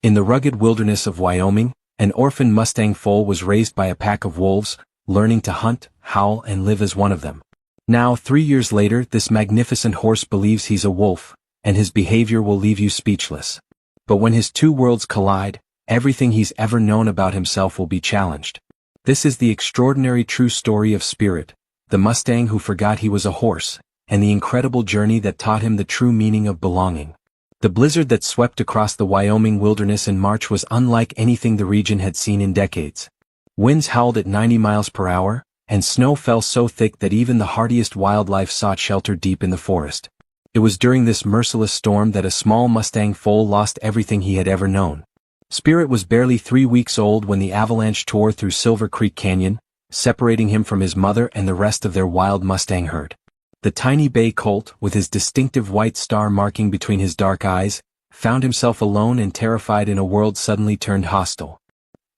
In the rugged wilderness of Wyoming, an orphan Mustang foal was raised by a pack of wolves, learning to hunt, howl, and live as one of them. Now, 3 years later, this magnificent horse believes he's a wolf, and his behavior will leave you speechless. But when his two worlds collide, everything he's ever known about himself will be challenged. This is the extraordinary true story of Spirit, the Mustang who forgot he was a horse, and the incredible journey that taught him the true meaning of belonging. The blizzard that swept across the Wyoming wilderness in March was unlike anything the region had seen in decades. Winds howled at 90 miles per hour, and snow fell so thick that even the hardiest wildlife sought shelter deep in the forest. It was during this merciless storm that a small Mustang foal lost everything he had ever known. Spirit was barely 3 weeks old when the avalanche tore through Silver Creek Canyon, separating him from his mother and the rest of their wild Mustang herd. The tiny bay colt, with his distinctive white star marking between his dark eyes, found himself alone and terrified in a world suddenly turned hostile.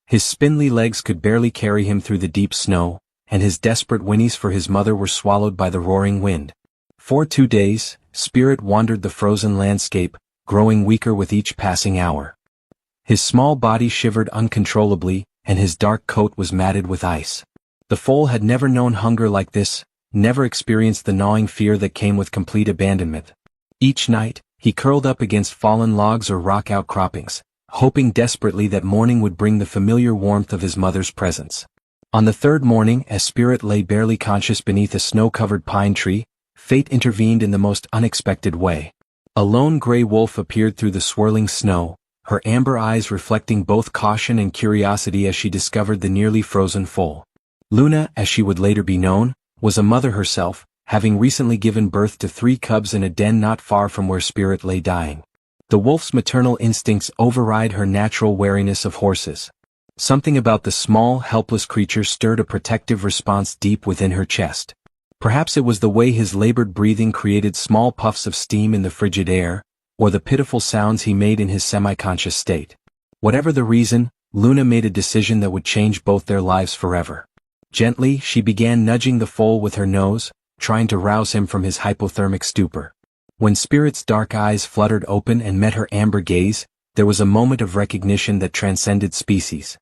His spindly legs could barely carry him through the deep snow, and his desperate whinnies for his mother were swallowed by the roaring wind. For 2 days, Spirit wandered the frozen landscape, growing weaker with each passing hour. His small body shivered uncontrollably, and his dark coat was matted with ice. The foal had never known hunger like this, never experienced the gnawing fear that came with complete abandonment. Each night, he curled up against fallen logs or rock outcroppings, hoping desperately that morning would bring the familiar warmth of his mother's presence. On the third morning, as Spirit lay barely conscious beneath a snow-covered pine tree, fate intervened in the most unexpected way. A lone gray wolf appeared through the swirling snow, her amber eyes reflecting both caution and curiosity as she discovered the nearly frozen foal. Luna, as she would later be known, was a mother herself, having recently given birth to 3 cubs in a den not far from where Spirit lay dying. The wolf's maternal instincts override her natural wariness of horses. Something about the small, helpless creature stirred a protective response deep within her chest. Perhaps it was the way his labored breathing created small puffs of steam in the frigid air, or the pitiful sounds he made in his semi-conscious state. Whatever the reason, Luna made a decision that would change both their lives forever. Gently, she began nudging the foal with her nose, trying to rouse him from his hypothermic stupor. When Spirit's dark eyes fluttered open and met her amber gaze, there was a moment of recognition that transcended species.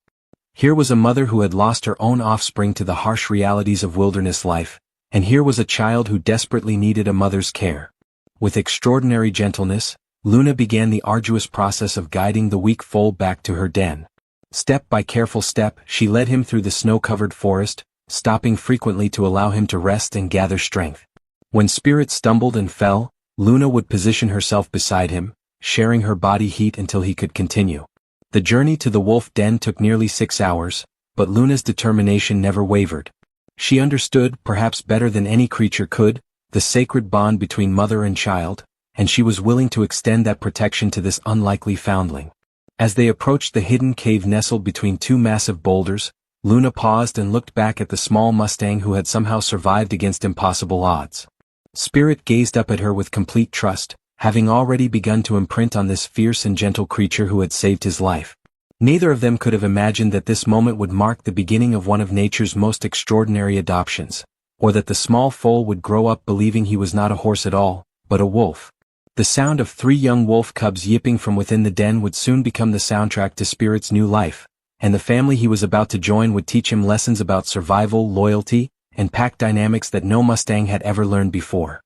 Here was a mother who had lost her own offspring to the harsh realities of wilderness life, and here was a child who desperately needed a mother's care. With extraordinary gentleness, Luna began the arduous process of guiding the weak foal back to her den. Step by careful step, she led him through the snow-covered forest, stopping frequently to allow him to rest and gather strength. When Spirit stumbled and fell, Luna would position herself beside him, sharing her body heat until he could continue. The journey to the wolf den took nearly 6 hours, but Luna's determination never wavered. She understood, perhaps better than any creature could, the sacred bond between mother and child, and she was willing to extend that protection to this unlikely foundling. As they approached the hidden cave nestled between 2 massive boulders, Luna paused and looked back at the small Mustang who had somehow survived against impossible odds. Spirit gazed up at her with complete trust, having already begun to imprint on this fierce and gentle creature who had saved his life. Neither of them could have imagined that this moment would mark the beginning of one of nature's most extraordinary adoptions, or that the small foal would grow up believing he was not a horse at all, but a wolf. The sound of 3 young wolf cubs yipping from within the den would soon become the soundtrack to Spirit's new life, and the family he was about to join would teach him lessons about survival, loyalty, and pack dynamics that no Mustang had ever learned before.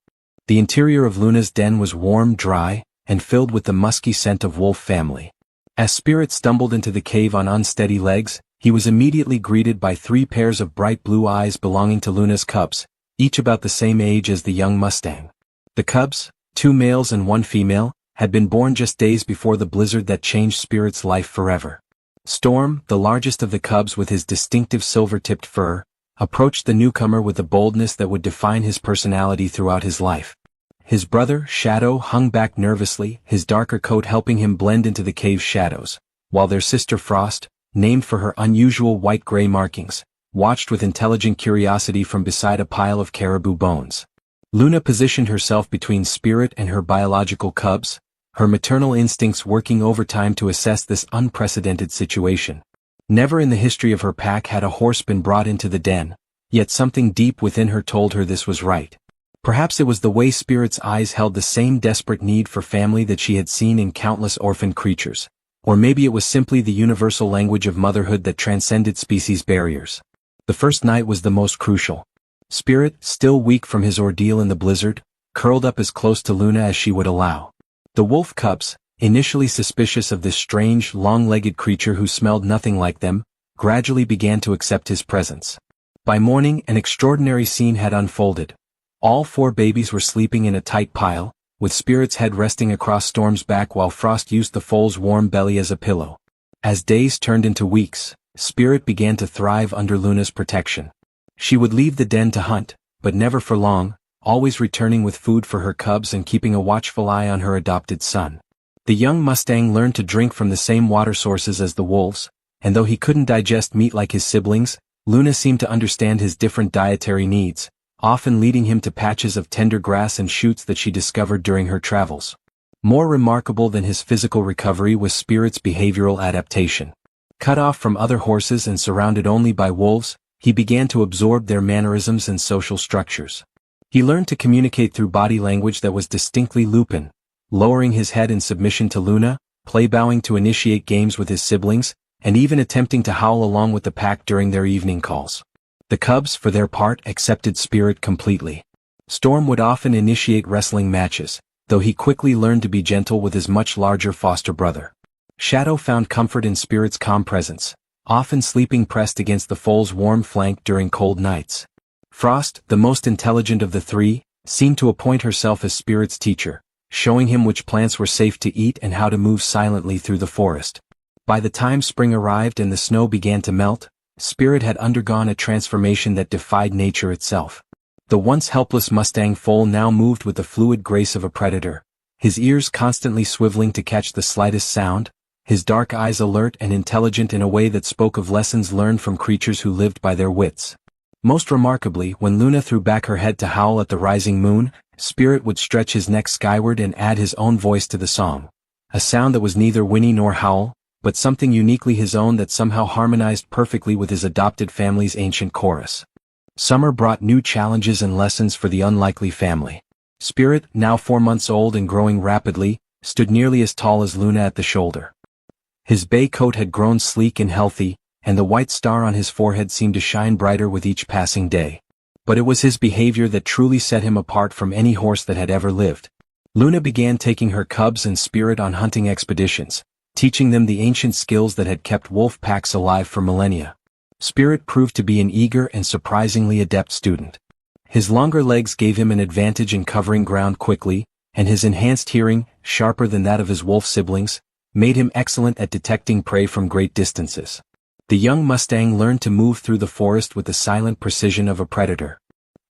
The interior of Luna's den was warm, dry, and filled with the musky scent of wolf family. As Spirit stumbled into the cave on unsteady legs, he was immediately greeted by 3 pairs of bright blue eyes belonging to Luna's cubs, each about the same age as the young Mustang. The cubs, 2 males and 1 female, had been born just days before the blizzard that changed Spirit's life forever. Storm, the largest of the cubs with his distinctive silver-tipped fur, approached the newcomer with a boldness that would define his personality throughout his life. His brother, Shadow, hung back nervously, his darker coat helping him blend into the cave's shadows, while their sister Frost, named for her unusual white-gray markings, watched with intelligent curiosity from beside a pile of caribou bones. Luna positioned herself between Spirit and her biological cubs, her maternal instincts working overtime to assess this unprecedented situation. Never in the history of her pack had a horse been brought into the den, yet something deep within her told her this was right. Perhaps it was the way Spirit's eyes held the same desperate need for family that she had seen in countless orphaned creatures, Or maybe it was simply the universal language of motherhood that transcended species barriers. The first night was the most crucial. Spirit, still weak from his ordeal in the blizzard, curled up as close to Luna as she would allow. The wolf cubs, initially suspicious of this strange, long-legged creature who smelled nothing like them, gradually began to accept his presence. By morning, an extraordinary scene had unfolded. All 4 babies were sleeping in a tight pile, with Spirit's head resting across Storm's back while Frost used the foal's warm belly as a pillow. As days turned into weeks, Spirit began to thrive under Luna's protection. She would leave the den to hunt, but never for long, always returning with food for her cubs and keeping a watchful eye on her adopted son. The young Mustang learned to drink from the same water sources as the wolves, and though he couldn't digest meat like his siblings, Luna seemed to understand his different dietary needs, often leading him to patches of tender grass and shoots that she discovered during her travels. More remarkable than his physical recovery was Spirit's behavioral adaptation. Cut off from other horses and surrounded only by wolves, he began to absorb their mannerisms and social structures. He learned to communicate through body language that was distinctly lupine, lowering his head in submission to Luna, play-bowing to initiate games with his siblings, and even attempting to howl along with the pack during their evening calls. The cubs, for their part, accepted Spirit completely. Storm would often initiate wrestling matches, though he quickly learned to be gentle with his much larger foster brother. Shadow found comfort in Spirit's calm presence, often sleeping pressed against the foal's warm flank during cold nights. Frost, the most intelligent of the 3, seemed to appoint herself as Spirit's teacher, showing him which plants were safe to eat and how to move silently through the forest. By the time spring arrived and the snow began to melt, Spirit had undergone a transformation that defied nature itself. The once helpless Mustang foal now moved with the fluid grace of a predator, his ears constantly swiveling to catch the slightest sound, his dark eyes alert and intelligent in a way that spoke of lessons learned from creatures who lived by their wits. Most remarkably, when Luna threw back her head to howl at the rising moon, Spirit would stretch his neck skyward and add his own voice to the song. A sound that was neither whinny nor howl, but something uniquely his own that somehow harmonized perfectly with his adopted family's ancient chorus. Summer brought new challenges and lessons for the unlikely family. Spirit, now 4 months old and growing rapidly, stood nearly as tall as Luna at the shoulder. His bay coat had grown sleek and healthy, and the white star on his forehead seemed to shine brighter with each passing day. But it was his behavior that truly set him apart from any horse that had ever lived. Luna began taking her cubs and Spirit on hunting expeditions, teaching them the ancient skills that had kept wolf packs alive for millennia. Spirit proved to be an eager and surprisingly adept student. His longer legs gave him an advantage in covering ground quickly, and his enhanced hearing, sharper than that of his wolf siblings, made him excellent at detecting prey from great distances. The young Mustang learned to move through the forest with the silent precision of a predator.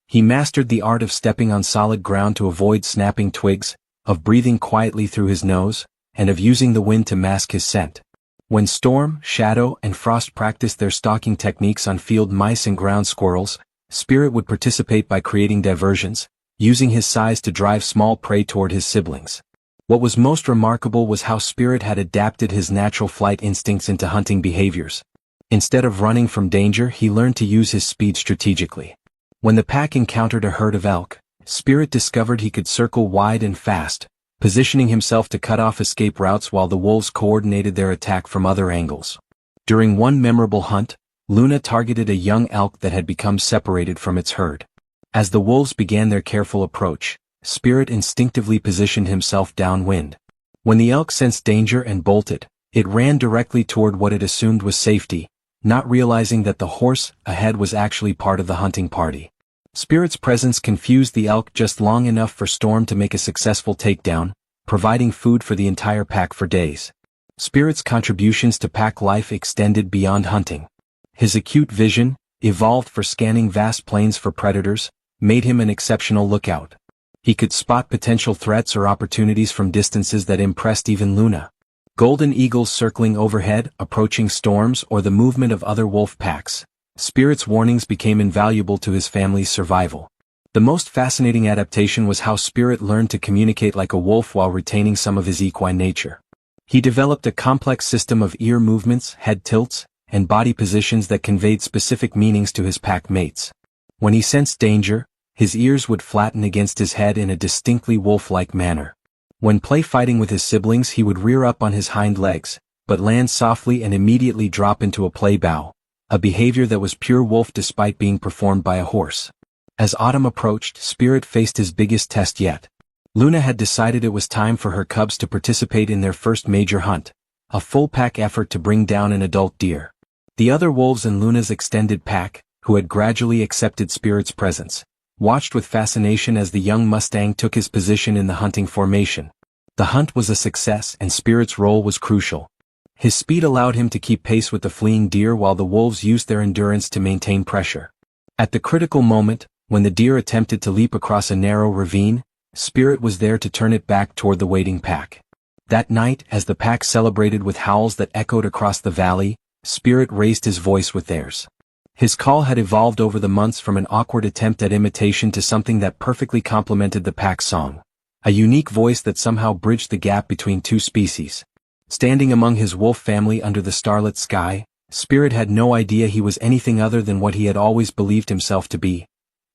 He mastered the art of stepping on solid ground to avoid snapping twigs, of breathing quietly through his nose, and of using the wind to mask his scent. When Storm, Shadow, and Frost practiced their stalking techniques on field mice and ground squirrels, Spirit would participate by creating diversions, using his size to drive small prey toward his siblings. What was most remarkable was how Spirit had adapted his natural flight instincts into hunting behaviors. Instead of running from danger, he learned to use his speed strategically. When the pack encountered a herd of elk, Spirit discovered he could circle wide and fast, positioning himself to cut off escape routes while the wolves coordinated their attack from other angles. During one memorable hunt, Luna targeted a young elk that had become separated from its herd. As the wolves began their careful approach, Spirit instinctively positioned himself downwind. When the elk sensed danger and bolted, it ran directly toward what it assumed was safety, not realizing that the horse ahead was actually part of the hunting party. Spirit's presence confused the elk just long enough for Storm to make a successful takedown, providing food for the entire pack for days. Spirit's contributions to pack life extended beyond hunting. His acute vision, evolved for scanning vast plains for predators, made him an exceptional lookout. He could spot potential threats or opportunities from distances that impressed even Luna. Golden eagles circling overhead, approaching storms, or the movement of other wolf packs. Spirit's warnings became invaluable to his family's survival. The most fascinating adaptation was how Spirit learned to communicate like a wolf while retaining some of his equine nature. He developed a complex system of ear movements, head tilts, and body positions that conveyed specific meanings to his pack mates. When he sensed danger, his ears would flatten against his head in a distinctly wolf-like manner. When play fighting with his siblings, he would rear up on his hind legs, but land softly and immediately drop into a play bow, a behavior that was pure wolf despite being performed by a horse. As autumn approached, Spirit faced his biggest test yet. Luna had decided it was time for her cubs to participate in their first major hunt, a full-pack effort to bring down an adult deer. The other wolves in Luna's extended pack, who had gradually accepted Spirit's presence, watched with fascination as the young Mustang took his position in the hunting formation. The hunt was a success and Spirit's role was crucial. His speed allowed him to keep pace with the fleeing deer while the wolves used their endurance to maintain pressure. At the critical moment, when the deer attempted to leap across a narrow ravine, Spirit was there to turn it back toward the waiting pack. That night, as the pack celebrated with howls that echoed across the valley, Spirit raised his voice with theirs. His call had evolved over the months from an awkward attempt at imitation to something that perfectly complemented the pack's song. A unique voice that somehow bridged the gap between two species. Standing among his wolf family under the starlit sky, Spirit had no idea he was anything other than what he had always believed himself to be.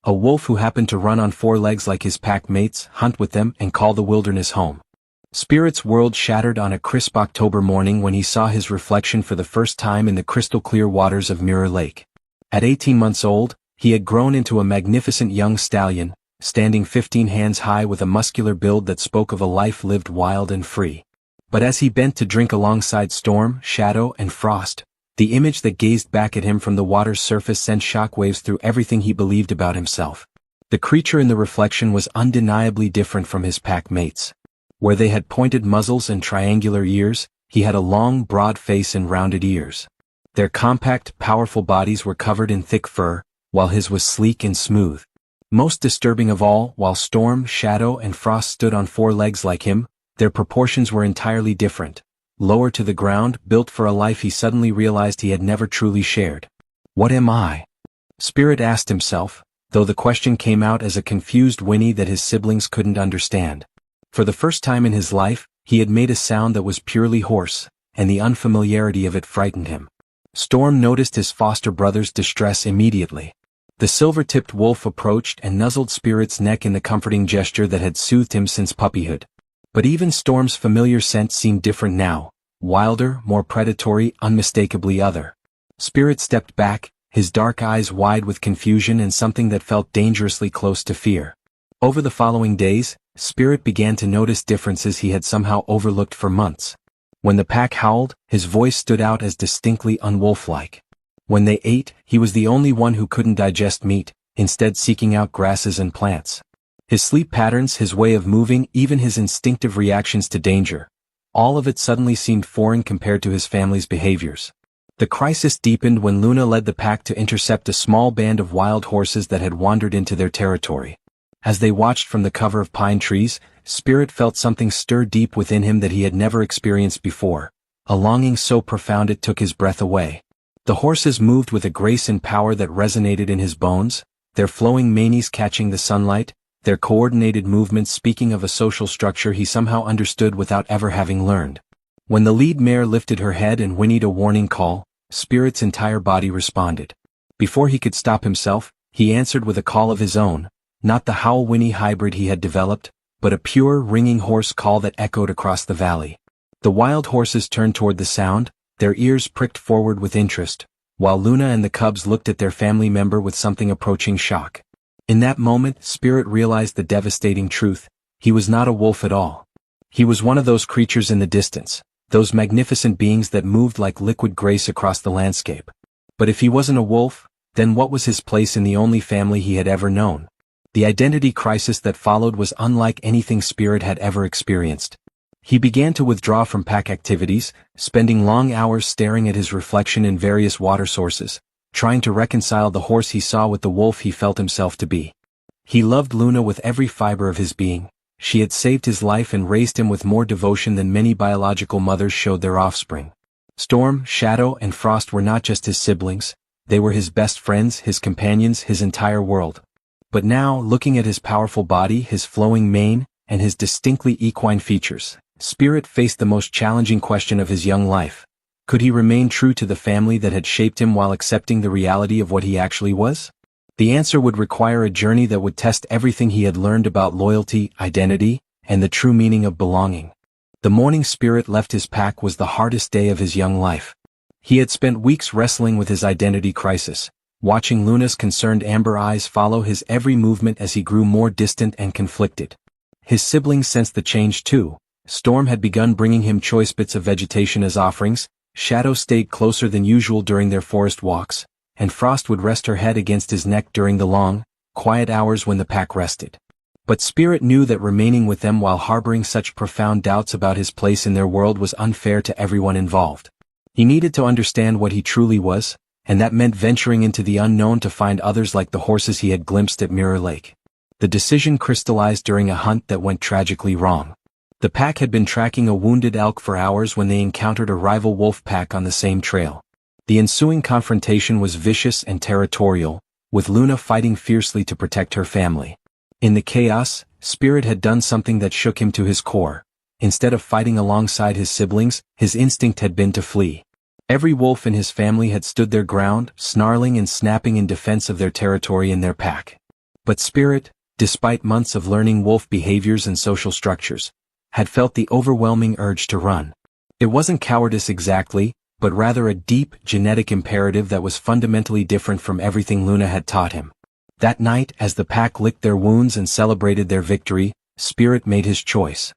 A wolf who happened to run on four legs like his pack mates, hunt with them, and call the wilderness home. Spirit's world shattered on a crisp October morning when he saw his reflection for the first time in the crystal-clear waters of Mirror Lake. At 18 months old, he had grown into a magnificent young stallion, standing 15 hands high with a muscular build that spoke of a life lived wild and free. But as he bent to drink alongside Storm, Shadow, and Frost, the image that gazed back at him from the water's surface sent shockwaves through everything he believed about himself. The creature in the reflection was undeniably different from his pack mates. Where they had pointed muzzles and triangular ears, he had a long, broad face and rounded ears. Their compact, powerful bodies were covered in thick fur, while his was sleek and smooth. Most disturbing of all, while Storm, Shadow, and Frost stood on four legs like him, their proportions were entirely different. Lower to the ground, built for a life he suddenly realized he had never truly shared. What am I? Spirit asked himself, though the question came out as a confused whinny that his siblings couldn't understand. For the first time in his life, he had made a sound that was purely hoarse, and the unfamiliarity of it frightened him. Storm noticed his foster brother's distress immediately. The silver-tipped wolf approached and nuzzled Spirit's neck in the comforting gesture that had soothed him since puppyhood. But even Storm's familiar scent seemed different now, wilder, more predatory, unmistakably other. Spirit stepped back, his dark eyes wide with confusion and something that felt dangerously close to fear. Over the following days, Spirit began to notice differences he had somehow overlooked for months. When the pack howled, his voice stood out as distinctly unwolf-like. When they ate, he was the only one who couldn't digest meat, instead seeking out grasses and plants. His sleep patterns, his way of moving, even his instinctive reactions to danger. All of it suddenly seemed foreign compared to his family's behaviors. The crisis deepened when Luna led the pack to intercept a small band of wild horses that had wandered into their territory. As they watched from the cover of pine trees, Spirit felt something stir deep within him that he had never experienced before, a longing so profound it took his breath away. The horses moved with a grace and power that resonated in his bones, their flowing manes catching the sunlight, their coordinated movements speaking of a social structure he somehow understood without ever having learned. When the lead mare lifted her head and whinnied a warning call, Spirit's entire body responded. Before he could stop himself, he answered with a call of his own, not the howl-whinny hybrid he had developed, but a pure, ringing hoarse call that echoed across the valley. The wild horses turned toward the sound, their ears pricked forward with interest, while Luna and the cubs looked at their family member with something approaching shock. In that moment, Spirit realized the devastating truth: he was not a wolf at all. He was one of those creatures in the distance, those magnificent beings that moved like liquid grace across the landscape. But if he wasn't a wolf, then what was his place in the only family he had ever known? The identity crisis that followed was unlike anything Spirit had ever experienced. He began to withdraw from pack activities, spending long hours staring at his reflection in various water sources, trying to reconcile the horse he saw with the wolf he felt himself to be. He loved Luna with every fiber of his being. She had saved his life and raised him with more devotion than many biological mothers showed their offspring. Storm, Shadow, and Frost were not just his siblings, they were his best friends, his companions, his entire world. But now, looking at his powerful body, his flowing mane, and his distinctly equine features, Spirit faced the most challenging question of his young life. Could he remain true to the family that had shaped him while accepting the reality of what he actually was? The answer would require a journey that would test everything he had learned about loyalty, identity, and the true meaning of belonging. The morning Spirit left his pack was the hardest day of his young life. He had spent weeks wrestling with his identity crisis, watching Luna's concerned amber eyes follow his every movement as he grew more distant and conflicted. His siblings sensed the change too. Storm had begun bringing him choice bits of vegetation as offerings, Shadow stayed closer than usual during their forest walks, and Frost would rest her head against his neck during the long, quiet hours when the pack rested. But Spirit knew that remaining with them while harboring such profound doubts about his place in their world was unfair to everyone involved. He needed to understand what he truly was, and that meant venturing into the unknown to find others like the horses he had glimpsed at Mirror Lake. The decision crystallized during a hunt that went tragically wrong. The pack had been tracking a wounded elk for hours when they encountered a rival wolf pack on the same trail. The ensuing confrontation was vicious and territorial, with Luna fighting fiercely to protect her family. In the chaos, Spirit had done something that shook him to his core. Instead of fighting alongside his siblings, his instinct had been to flee. Every wolf in his family had stood their ground, snarling and snapping in defense of their territory and their pack. But Spirit, despite months of learning wolf behaviors and social structures, had felt the overwhelming urge to run. It wasn't cowardice exactly, but rather a deep, genetic imperative that was fundamentally different from everything Luna had taught him. That night, as the pack licked their wounds and celebrated their victory, Spirit made his choice.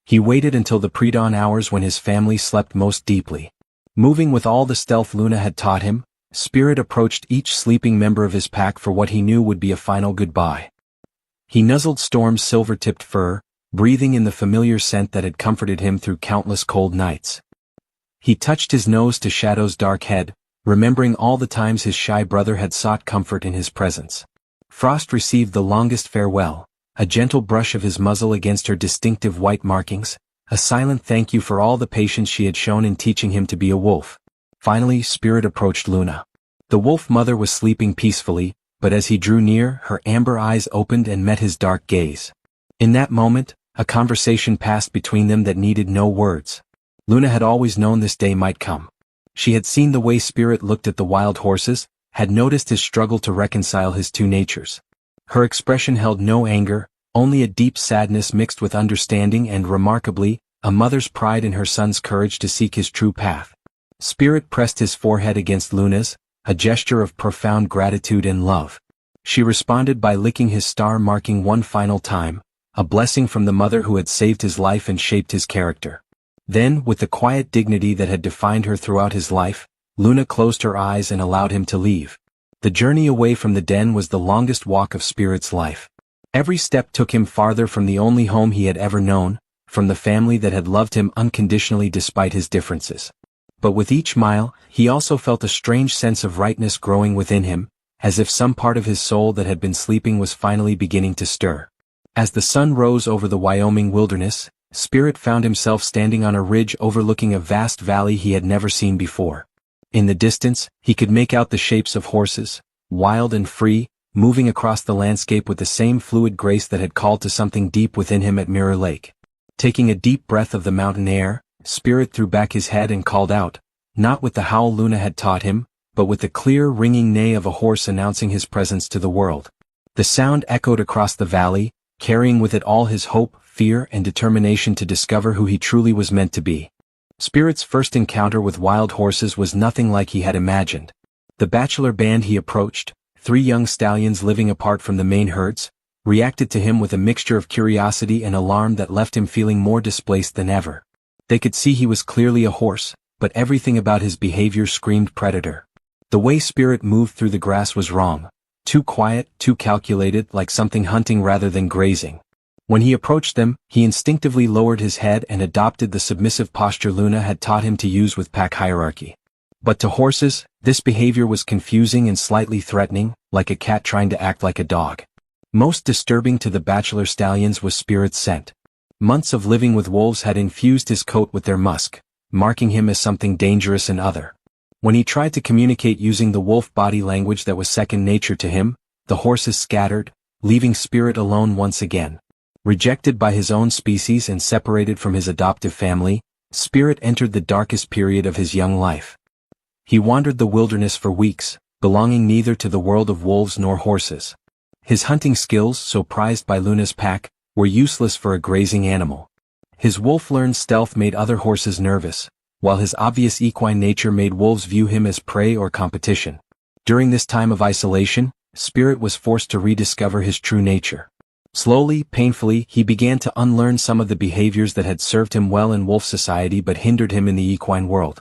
He waited until the pre-dawn hours when his family slept most deeply. Moving with all the stealth Luna had taught him, Spirit approached each sleeping member of his pack for what he knew would be a final goodbye. He nuzzled Storm's silver-tipped fur, breathing in the familiar scent that had comforted him through countless cold nights. He touched his nose to Shadow's dark head, remembering all the times his shy brother had sought comfort in his presence. Frost received the longest farewell, a gentle brush of his muzzle against her distinctive white markings, a silent thank you for all the patience she had shown in teaching him to be a wolf. Finally, Spirit approached Luna. The wolf mother was sleeping peacefully, but as he drew near, her amber eyes opened and met his dark gaze. In that moment, a conversation passed between them that needed no words. Luna had always known this day might come. She had seen the way Spirit looked at the wild horses, had noticed his struggle to reconcile his two natures. Her expression held no anger, only a deep sadness mixed with understanding and, remarkably, a mother's pride in her son's courage to seek his true path. Spirit pressed his forehead against Luna's, a gesture of profound gratitude and love. She responded by licking his star marking one final time, a blessing from the mother who had saved his life and shaped his character. Then, with the quiet dignity that had defined her throughout his life, Luna closed her eyes and allowed him to leave. The journey away from the den was the longest walk of Spirit's life. Every step took him farther from the only home he had ever known, from the family that had loved him unconditionally despite his differences. But with each mile, he also felt a strange sense of rightness growing within him, as if some part of his soul that had been sleeping was finally beginning to stir. As the sun rose over the Wyoming wilderness, Spirit found himself standing on a ridge overlooking a vast valley he had never seen before. In the distance, he could make out the shapes of horses, wild and free, moving across the landscape with the same fluid grace that had called to something deep within him at Mirror Lake. Taking a deep breath of the mountain air, Spirit threw back his head and called out, not with the howl Luna had taught him, but with the clear ringing neigh of a horse announcing his presence to the world. The sound echoed across the valley, carrying with it all his hope, fear, and determination to discover who he truly was meant to be. Spirit's first encounter with wild horses was nothing like he had imagined. The bachelor band he approached, 3 young stallions living apart from the main herds, reacted to him with a mixture of curiosity and alarm that left him feeling more displaced than ever. They could see he was clearly a horse, but everything about his behavior screamed predator. The way Spirit moved through the grass was wrong. Too quiet, too calculated, like something hunting rather than grazing. When he approached them, he instinctively lowered his head and adopted the submissive posture Luna had taught him to use with pack hierarchy. But to horses, this behavior was confusing and slightly threatening, like a cat trying to act like a dog. Most disturbing to the bachelor stallions was Spirit's scent. Months of living with wolves had infused his coat with their musk, marking him as something dangerous and other. When he tried to communicate using the wolf body language that was second nature to him, the horses scattered, leaving Spirit alone once again. Rejected by his own species and separated from his adoptive family, Spirit entered the darkest period of his young life. He wandered the wilderness for weeks, belonging neither to the world of wolves nor horses. His hunting skills, so prized by Luna's pack, were useless for a grazing animal. His wolf-learned stealth made other horses nervous, while his obvious equine nature made wolves view him as prey or competition. During this time of isolation, Spirit was forced to rediscover his true nature. Slowly, painfully, he began to unlearn some of the behaviors that had served him well in wolf society but hindered him in the equine world.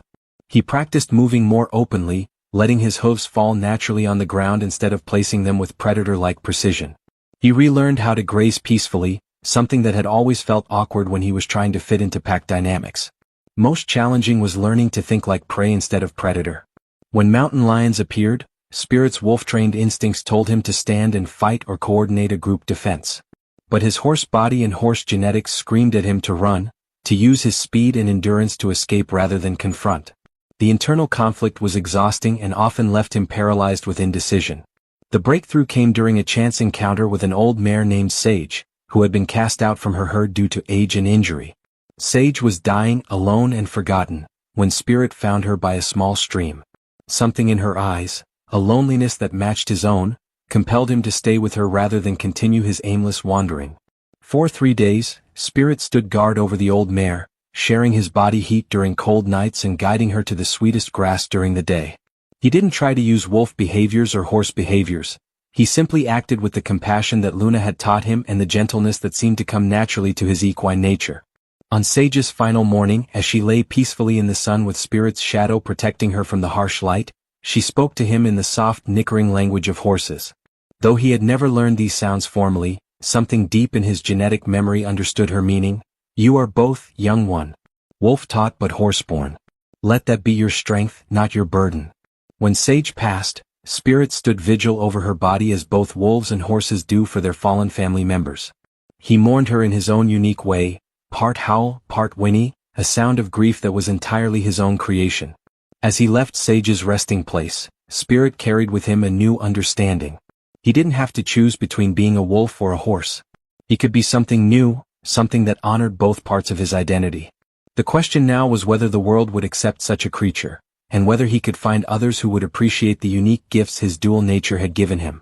He practiced moving more openly, letting his hooves fall naturally on the ground instead of placing them with predator-like precision. He relearned how to graze peacefully, something that had always felt awkward when he was trying to fit into pack dynamics. Most challenging was learning to think like prey instead of predator. When mountain lions appeared, Spirit's wolf-trained instincts told him to stand and fight or coordinate a group defense. But his horse body and horse genetics screamed at him to run, to use his speed and endurance to escape rather than confront. The internal conflict was exhausting and often left him paralyzed with indecision. The breakthrough came during a chance encounter with an old mare named Sage, who had been cast out from her herd due to age and injury. Sage was dying, alone and forgotten, when Spirit found her by a small stream. Something in her eyes, a loneliness that matched his own, compelled him to stay with her rather than continue his aimless wandering. For 3 days, Spirit stood guard over the old mare, sharing his body heat during cold nights and guiding her to the sweetest grass during the day. He didn't try to use wolf behaviors or horse behaviors. He simply acted with the compassion that Luna had taught him and the gentleness that seemed to come naturally to his equine nature. On Sage's final morning, as she lay peacefully in the sun with Spirit's shadow protecting her from the harsh light, she spoke to him in the soft, nickering language of horses. Though he had never learned these sounds formally, something deep in his genetic memory understood her meaning. You are both, young one. Wolf-taught but horse-born. Let that be your strength, not your burden. When Sage passed, Spirit stood vigil over her body as both wolves and horses do for their fallen family members. He mourned her in his own unique way, part howl, part whinny, a sound of grief that was entirely his own creation. As he left Sage's resting place, Spirit carried with him a new understanding. He didn't have to choose between being a wolf or a horse. He could be something new, something that honored both parts of his identity. The question now was whether the world would accept such a creature, and whether he could find others who would appreciate the unique gifts his dual nature had given him.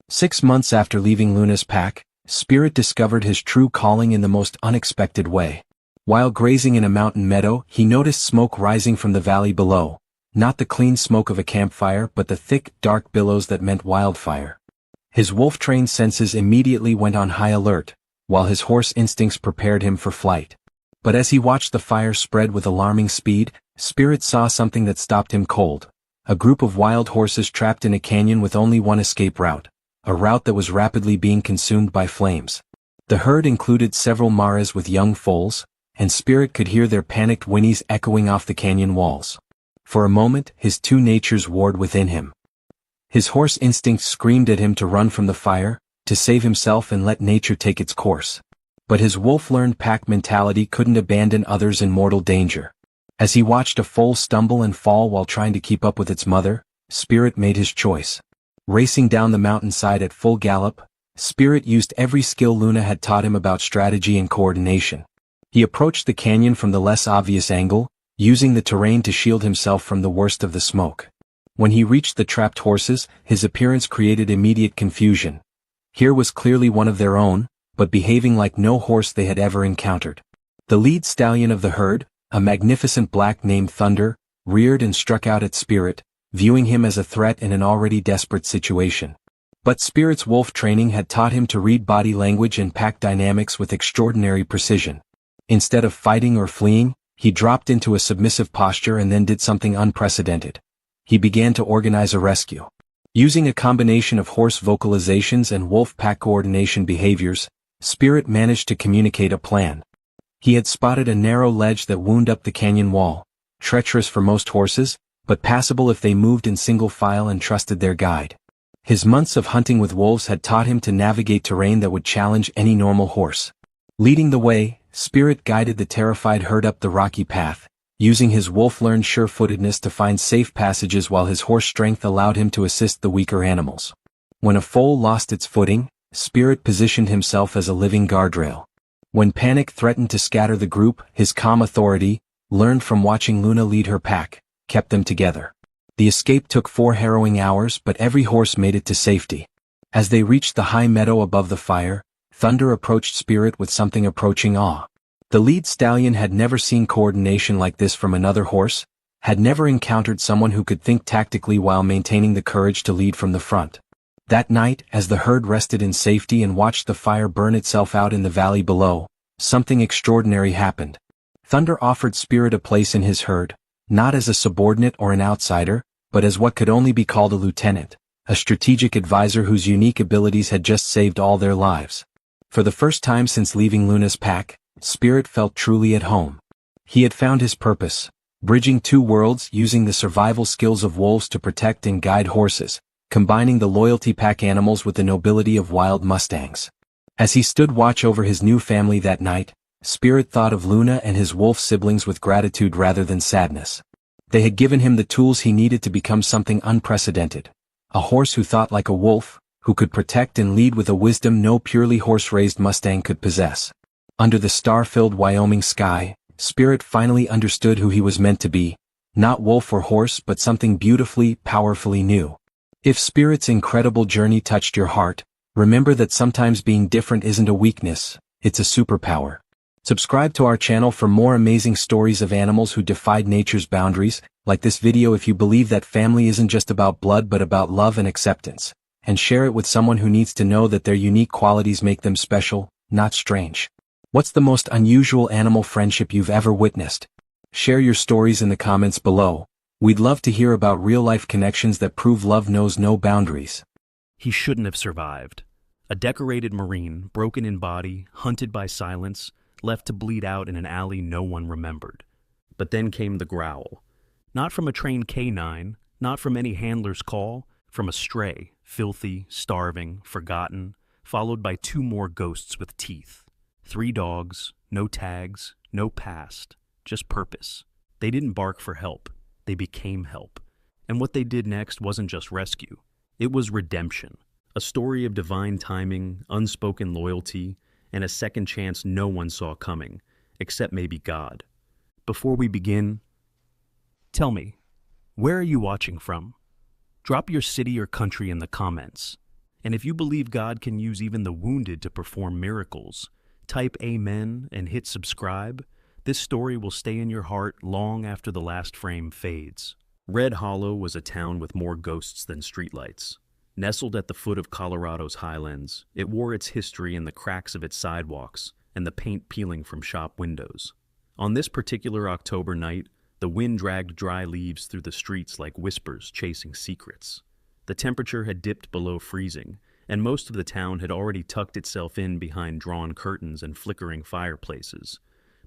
6 months after leaving Luna's pack, Spirit discovered his true calling in the most unexpected way. While grazing in a mountain meadow, he noticed smoke rising from the valley below. Not the clean smoke of a campfire but the thick, dark billows that meant wildfire. His wolf-trained senses immediately went on high alert, while his horse instincts prepared him for flight. But as he watched the fire spread with alarming speed, Spirit saw something that stopped him cold. A group of wild horses trapped in a canyon with only one escape route, a route that was rapidly being consumed by flames. The herd included several mares with young foals, and Spirit could hear their panicked whinnies echoing off the canyon walls. For a moment, his two natures warred within him. His horse instincts screamed at him to run from the fire, to save himself and let nature take its course. But his wolf-learned pack mentality couldn't abandon others in mortal danger. As he watched a foal stumble and fall while trying to keep up with its mother, Spirit made his choice. Racing down the mountainside at full gallop, Spirit used every skill Luna had taught him about strategy and coordination. He approached the canyon from the less obvious angle, using the terrain to shield himself from the worst of the smoke. When he reached the trapped horses, his appearance created immediate confusion. Here was clearly one of their own, but behaving like no horse they had ever encountered. The lead stallion of the herd, a magnificent black named Thunder, reared and struck out at Spirit, viewing him as a threat in an already desperate situation. But Spirit's wolf training had taught him to read body language and pack dynamics with extraordinary precision. Instead of fighting or fleeing, he dropped into a submissive posture and then did something unprecedented. He began to organize a rescue. Using a combination of horse vocalizations and wolf pack coordination behaviors, Spirit managed to communicate a plan. He had spotted a narrow ledge that wound up the canyon wall, treacherous for most horses, but passable if they moved in single file and trusted their guide. His months of hunting with wolves had taught him to navigate terrain that would challenge any normal horse. Leading the way, Spirit guided the terrified herd up the rocky path, using his wolf-learned sure-footedness to find safe passages while his horse strength allowed him to assist the weaker animals. When a foal lost its footing, Spirit positioned himself as a living guardrail. When panic threatened to scatter the group, his calm authority, learned from watching Luna lead her pack, kept them together. The escape took 4 harrowing hours, but every horse made it to safety. As they reached the high meadow above the fire, Thunder approached Spirit with something approaching awe. The lead stallion had never seen coordination like this from another horse, had never encountered someone who could think tactically while maintaining the courage to lead from the front. That night, as the herd rested in safety and watched the fire burn itself out in the valley below, something extraordinary happened. Thunder offered Spirit a place in his herd, not as a subordinate or an outsider, but as what could only be called a lieutenant, a strategic advisor whose unique abilities had just saved all their lives. For the first time since leaving Luna's pack, Spirit felt truly at home. He had found his purpose, bridging two worlds using the survival skills of wolves to protect and guide horses, combining the loyalty pack animals with the nobility of wild mustangs. As he stood watch over his new family that night, Spirit thought of Luna and his wolf siblings with gratitude rather than sadness. They had given him the tools he needed to become something unprecedented. A horse who thought like a wolf, who could protect and lead with a wisdom no purely horse-raised Mustang could possess. Under the star-filled Wyoming sky, Spirit finally understood who he was meant to be, not wolf or horse but something beautifully, powerfully new. If Spirit's incredible journey touched your heart, remember that sometimes being different isn't a weakness, it's a superpower. Subscribe to our channel for more amazing stories of animals who defied nature's boundaries. Like this video if you believe that family isn't just about blood but about love and acceptance. And share it with someone who needs to know that their unique qualities make them special, not strange. What's the most unusual animal friendship you've ever witnessed? Share your stories in the comments below. We'd love to hear about real-life connections that prove love knows no boundaries. He shouldn't have survived. A decorated Marine, broken in body, hunted by silence, left to bleed out in an alley no one remembered. But then came the growl. Not from a trained canine, not from any handler's call, from a stray, filthy, starving, forgotten, followed by two more ghosts with teeth. 3 dogs, no tags, no past, just purpose. They didn't bark for help, they became help. And what they did next wasn't just rescue, it was redemption. A story of divine timing, unspoken loyalty, and a second chance no one saw coming, except maybe God. Before we begin, tell me, where are you watching from? Drop your city or country in the comments. And if you believe God can use even the wounded to perform miracles, type Amen and hit subscribe. This story will stay in your heart long after the last frame fades. Red Hollow was a town with more ghosts than streetlights. Nestled at the foot of Colorado's highlands, it wore its history in the cracks of its sidewalks and the paint peeling from shop windows. On this particular October night, the wind dragged dry leaves through the streets like whispers chasing secrets. The temperature had dipped below freezing, and most of the town had already tucked itself in behind drawn curtains and flickering fireplaces.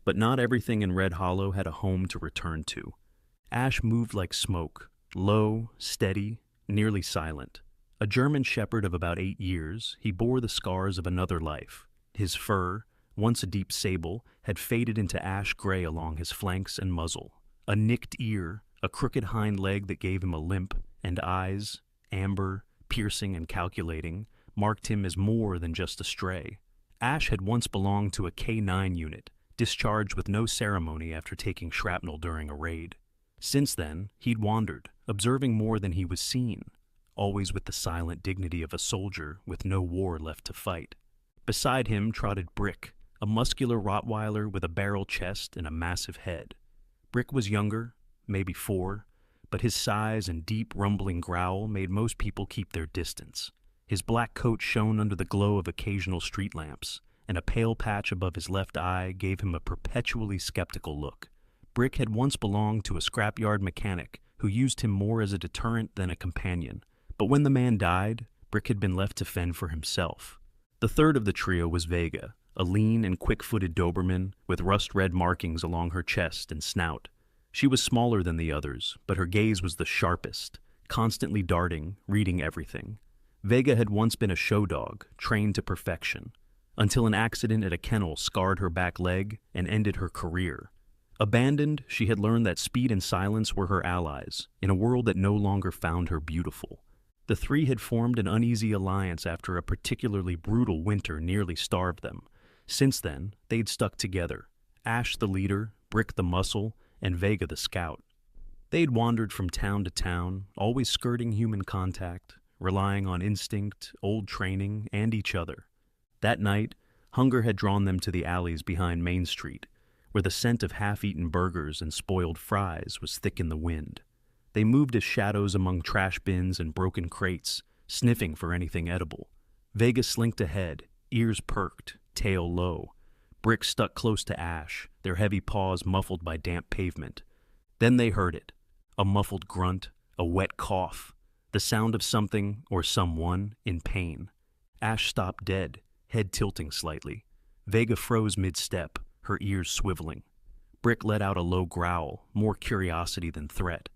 But not everything in Red Hollow had a home to return to. Ash moved like smoke, low, steady, nearly silent. A German shepherd of about 8 years, he bore the scars of another life. His fur, once a deep sable, had faded into ash gray along his flanks and muzzle. A nicked ear, a crooked hind leg that gave him a limp, and eyes, amber, piercing and calculating, marked him as more than just a stray. Ash had once belonged to a K-9 unit, discharged with no ceremony after taking shrapnel during a raid. Since then, he'd wandered, observing more than he was seen, always with the silent dignity of a soldier with no war left to fight. Beside him trotted Brick, a muscular Rottweiler with a barrel chest and a massive head. Brick was younger, maybe 4, but his size and deep rumbling growl made most people keep their distance. His black coat shone under the glow of occasional street lamps, and a pale patch above his left eye gave him a perpetually skeptical look. Brick had once belonged to a scrapyard mechanic who used him more as a deterrent than a companion, but when the man died, Brick had been left to fend for himself. The third of the trio was Vega, a lean and quick-footed Doberman with rust-red markings along her chest and snout. She was smaller than the others, but her gaze was the sharpest, constantly darting, reading everything. Vega had once been a show dog, trained to perfection, until an accident at a kennel scarred her back leg and ended her career. Abandoned, she had learned that speed and silence were her allies, in a world that no longer found her beautiful. The 3 had formed an uneasy alliance after a particularly brutal winter nearly starved them. Since then, they'd stuck together, Ash the leader, Brick the muscle, and Vega the scout. They'd wandered from town to town, always skirting human contact, relying on instinct, old training, and each other. That night, Hunger had drawn them to the alleys behind Main Street, where the scent of half-eaten burgers and spoiled fries was thick in the wind. They moved as shadows among trash bins and broken crates, sniffing for anything edible. Vega slinked ahead, ears perked, tail low. Brick stuck close to Ash, their heavy paws muffled by damp pavement. Then they heard it. A muffled grunt, a wet cough, the sound of something or someone in pain. Ash stopped dead, head tilting slightly. Vega froze mid-step, her ears swiveling. Brick let out a low growl, more curiosity than threat.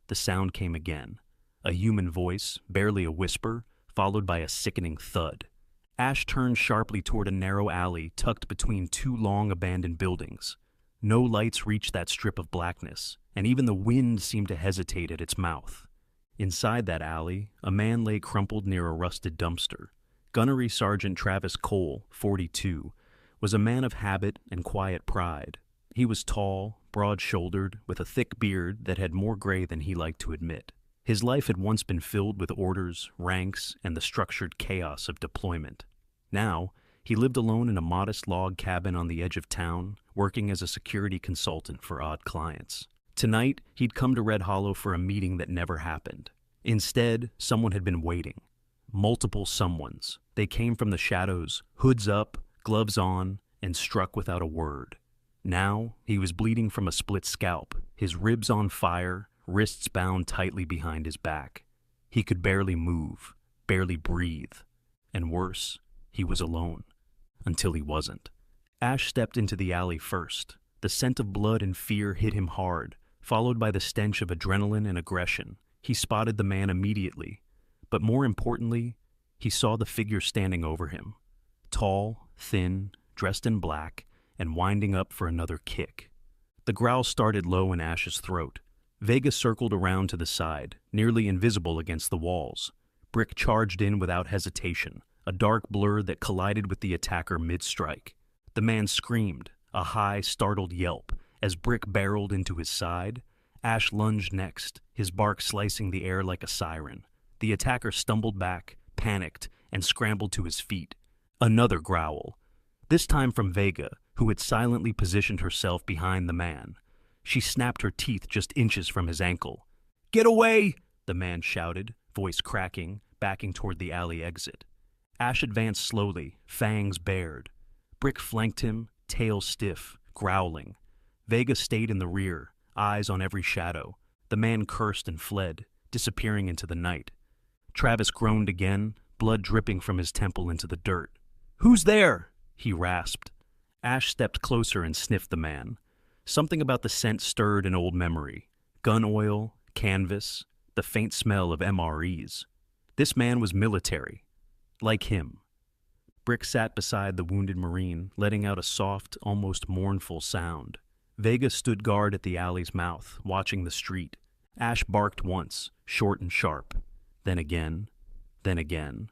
The sound came again. A human voice, barely a whisper, followed by a sickening thud. Ash turned sharply toward a narrow alley tucked between two long abandoned buildings. No lights reached that strip of blackness, and even the wind seemed to hesitate at its mouth. Inside that alley, a man lay crumpled near a rusted dumpster. Gunnery Sergeant Travis Cole, 42, was a man of habit and quiet pride. He was tall, broad-shouldered, with a thick beard that had more gray than he liked to admit. His life had once been filled with orders, ranks, and the structured chaos of deployment. Now, he lived alone in a modest log cabin on the edge of town, working as a security consultant for odd clients. Tonight, he'd come to Red Hollow for a meeting that never happened. Instead, someone had been waiting. Multiple someones. They came from the shadows, hoods up, gloves on, and struck without a word. Now, he was bleeding from a split scalp, his ribs on fire, wrists bound tightly behind his back. He could barely move, barely breathe. And worse, he was alone. Until he wasn't. Ash stepped into the alley first. The scent of blood and fear hit him hard, followed by the stench of adrenaline and aggression. He spotted the man immediately, but more importantly, he saw the figure standing over him. Tall, thin, dressed in black, and winding up for another kick. The growl started low in Ash's throat. Vega circled around to the side, nearly invisible against the walls. Brick charged in without hesitation, a dark blur that collided with the attacker mid-strike. The man screamed, a high, startled yelp, as Brick barreled into his side. Ash lunged next, his bark slicing the air like a siren. The attacker stumbled back, panicked, and scrambled to his feet. Another growl. This time from Vega, who had silently positioned herself behind the man. She snapped her teeth just inches from his ankle. "Get away!" the man shouted, voice cracking, backing toward the alley exit. Ash advanced slowly, fangs bared. Brick flanked him, tail stiff, growling. Vega stayed in the rear, eyes on every shadow. The man cursed and fled, disappearing into the night. Travis groaned again, blood dripping from his temple into the dirt. "Who's there?" he rasped. Ash stepped closer and sniffed the man. Something about the scent stirred an old memory. Gun oil, canvas, the faint smell of MREs. This man was military. Like him. Brick sat beside the wounded Marine, letting out a soft, almost mournful sound. Vega stood guard at the alley's mouth, watching the street. Ash barked once, short and sharp. Then again. Then again.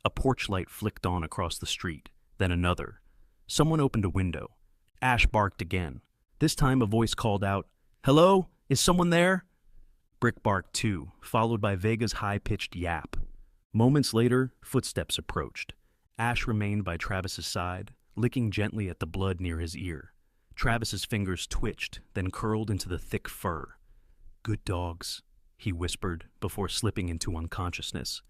A porch light flicked on across the street. Then another. Someone opened a window. Ash barked again. This time a voice called out, "Hello? Is someone there?" Brick barked too, followed by Vega's high-pitched yap. Moments later, footsteps approached. Ash remained by Travis's side, licking gently at the blood near his ear. Travis's fingers twitched, then curled into the thick fur. "Good dogs," he whispered before slipping into unconsciousness.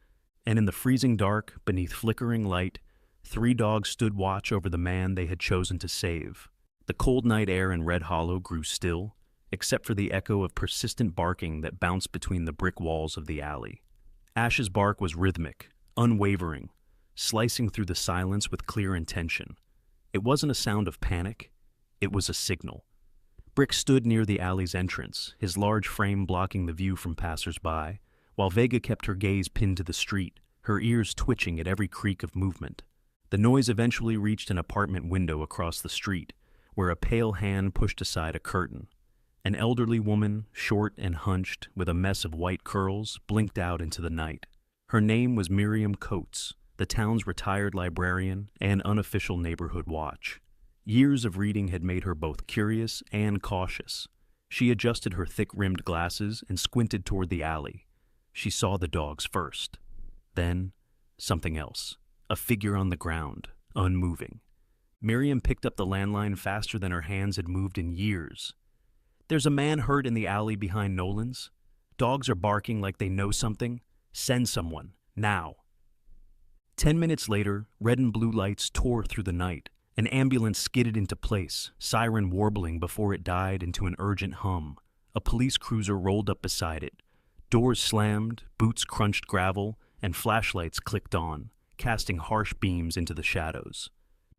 And in the freezing dark, beneath flickering light, 3 dogs stood watch over the man they had chosen to save. The cold night air in Red Hollow grew still, except for the echo of persistent barking that bounced between the brick walls of the alley. Ash's bark was rhythmic, unwavering, slicing through the silence with clear intention. It wasn't a sound of panic, it was a signal. Brick stood near the alley's entrance, his large frame blocking the view from passers-by, while Vega kept her gaze pinned to the street, her ears twitching at every creak of movement. The noise eventually reached an apartment window across the street, where a pale hand pushed aside a curtain. An elderly woman, short and hunched, with a mess of white curls, blinked out into the night. Her name was Miriam Coates, the town's retired librarian and unofficial neighborhood watch. Years of reading had made her both curious and cautious. She adjusted her thick-rimmed glasses and squinted toward the alley. She saw the dogs first. Then, something else. A figure on the ground, unmoving. Miriam picked up the landline faster than her hands had moved in years. "There's a man hurt in the alley behind Nolan's. Dogs are barking like they know something. Send someone, now." 10 minutes later, red and blue lights tore through the night. An ambulance skidded into place, siren warbling before it died into an urgent hum. A police cruiser rolled up beside it. Doors slammed, boots crunched gravel, and flashlights clicked on, casting harsh beams into the shadows.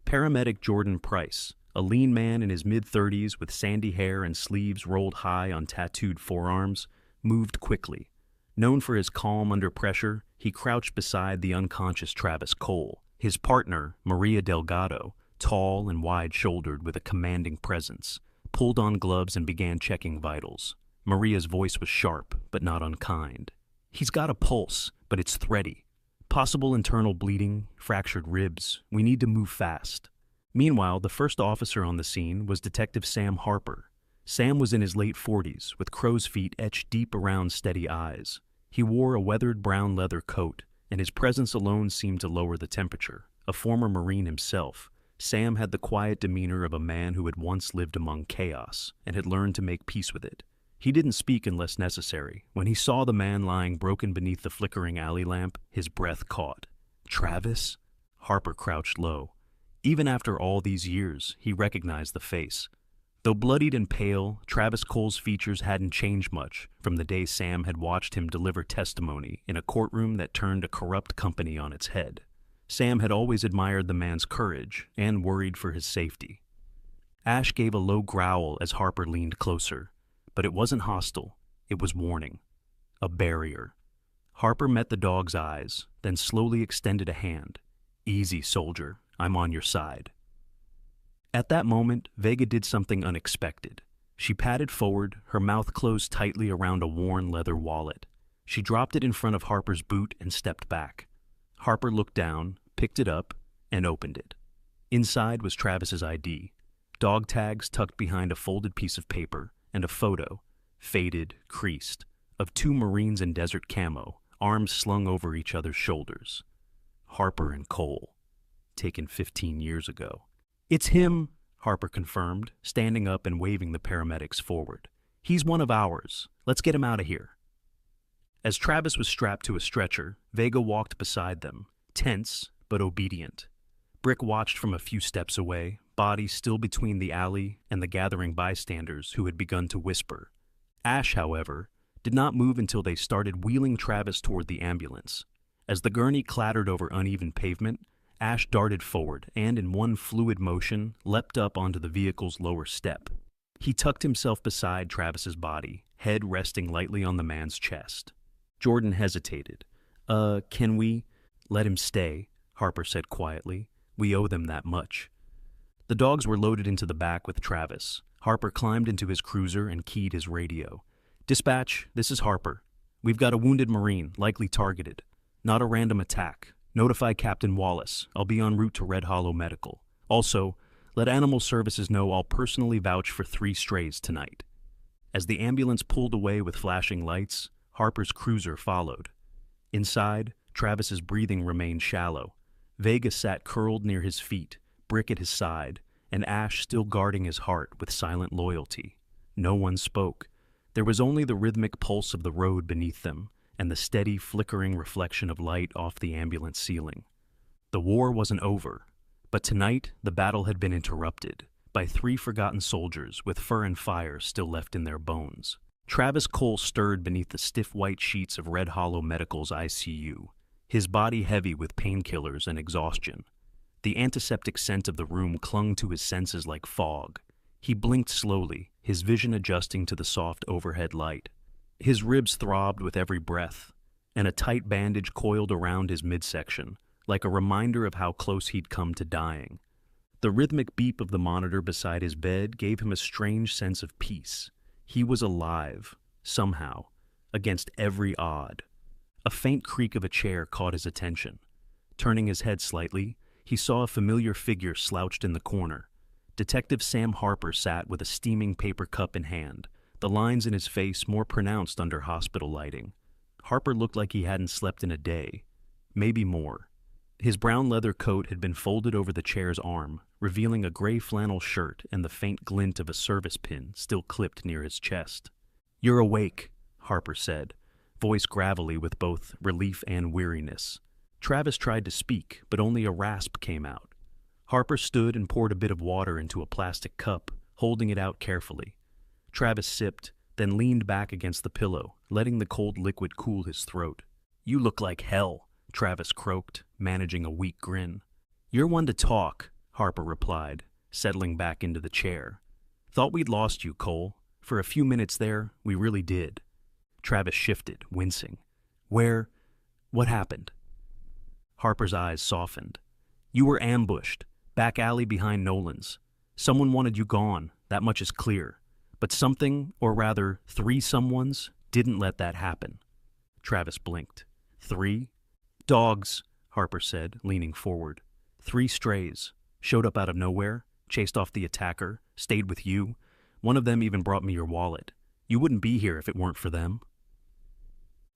Paramedic Jordan Price, a lean man in his mid-30s with sandy hair and sleeves rolled high on tattooed forearms, moved quickly. Known for his calm under pressure, he crouched beside the unconscious Travis Cole. His partner, Maria Delgado, tall and wide-shouldered with a commanding presence, pulled on gloves and began checking vitals. Maria's voice was sharp, but not unkind. "He's got a pulse, but it's thready. Possible internal bleeding, fractured ribs. We need to move fast." Meanwhile, the first officer on the scene was Detective Sam Harper. Sam was in his late 40s, with crow's feet etched deep around steady eyes. He wore a weathered brown leather coat, and his presence alone seemed to lower the temperature. A former Marine himself, Sam had the quiet demeanor of a man who had once lived among chaos and had learned to make peace with it. He didn't speak unless necessary. When he saw the man lying broken beneath the flickering alley lamp, his breath caught. "Travis?" Harper crouched low. Even after all these years, he recognized the face. Though bloodied and pale, Travis Cole's features hadn't changed much from the day Sam had watched him deliver testimony in a courtroom that turned a corrupt company on its head. Sam had always admired the man's courage and worried for his safety. Ash gave a low growl as Harper leaned closer, but it wasn't hostile. It was warning. A barrier. Harper met the dog's eyes, then slowly extended a hand. "Easy, soldier. I'm on your side." At that moment, Vega did something unexpected. She padded forward, her mouth closed tightly around a worn leather wallet. She dropped it in front of Harper's boot and stepped back. Harper looked down, picked it up, and opened it. Inside was Travis's ID, dog tags tucked behind a folded piece of paper, and a photo, faded, creased, of two Marines in desert camo, arms slung over each other's shoulders. Harper and Cole, taken 15 years ago. "It's him," Harper confirmed, standing up and waving the paramedics forward. "He's one of ours. Let's get him out of here." As Travis was strapped to a stretcher, Vega walked beside them, tense but obedient. Brick watched from a few steps away, body still between the alley and the gathering bystanders who had begun to whisper. Ash, however, did not move until they started wheeling Travis toward the ambulance. As the gurney clattered over uneven pavement, Ash darted forward and, in one fluid motion, leapt up onto the vehicle's lower step. He tucked himself beside Travis's body, head resting lightly on the man's chest. Jordan hesitated. Can we—" "Let him stay," Harper said quietly. "We owe them that much." The dogs were loaded into the back with Travis. Harper climbed into his cruiser and keyed his radio. "Dispatch, this is Harper. We've got a wounded Marine, likely targeted. Not a random attack. Notify Captain Wallace. I'll be en route to Red Hollow Medical. Also, let Animal Services know I'll personally vouch for 3 strays tonight." As the ambulance pulled away with flashing lights, Harper's cruiser followed. Inside, Travis's breathing remained shallow. Vega sat curled near his feet, Brick at his side, and Ash still guarding his heart with silent loyalty. No one spoke. There was only the rhythmic pulse of the road beneath them, and the steady, flickering reflection of light off the ambulance ceiling. The war wasn't over, but tonight the battle had been interrupted by 3 forgotten soldiers with fur and fire still left in their bones. Travis Cole stirred beneath the stiff white sheets of Red Hollow Medical's ICU, his body heavy with painkillers and exhaustion. The antiseptic scent of the room clung to his senses like fog. He blinked slowly, his vision adjusting to the soft overhead light. His ribs throbbed with every breath, and a tight bandage coiled around his midsection, like a reminder of how close he'd come to dying. The rhythmic beep of the monitor beside his bed gave him a strange sense of peace. He was alive, somehow, against every odd. A faint creak of a chair caught his attention. Turning his head slightly, he saw a familiar figure slouched in the corner. Detective Sam Harper sat with a steaming paper cup in hand, the lines in his face more pronounced under hospital lighting. Harper looked like he hadn't slept in a day, maybe more. His brown leather coat had been folded over the chair's arm, revealing a gray flannel shirt and the faint glint of a service pin still clipped near his chest. "You're awake," Harper said, voice gravelly with both relief and weariness. Travis tried to speak, but only a rasp came out. Harper stood and poured a bit of water into a plastic cup, holding it out carefully. Travis sipped, then leaned back against the pillow, letting the cold liquid cool his throat. "You look like hell," Travis croaked, managing a weak grin. "You're one to talk," Harper replied, settling back into the chair. "Thought we'd lost you, Cole. For a few minutes there, we really did." Travis shifted, wincing. What happened?" Harper's eyes softened. "You were ambushed, back alley behind Nolan's. Someone wanted you gone, that much is clear. But something, or rather, 3 someones, didn't let that happen." Travis blinked. 3? "Dogs," Harper said, leaning forward. 3 strays. Showed up out of nowhere, chased off the attacker, stayed with you. One of them even brought me your wallet. You wouldn't be here if it weren't for them."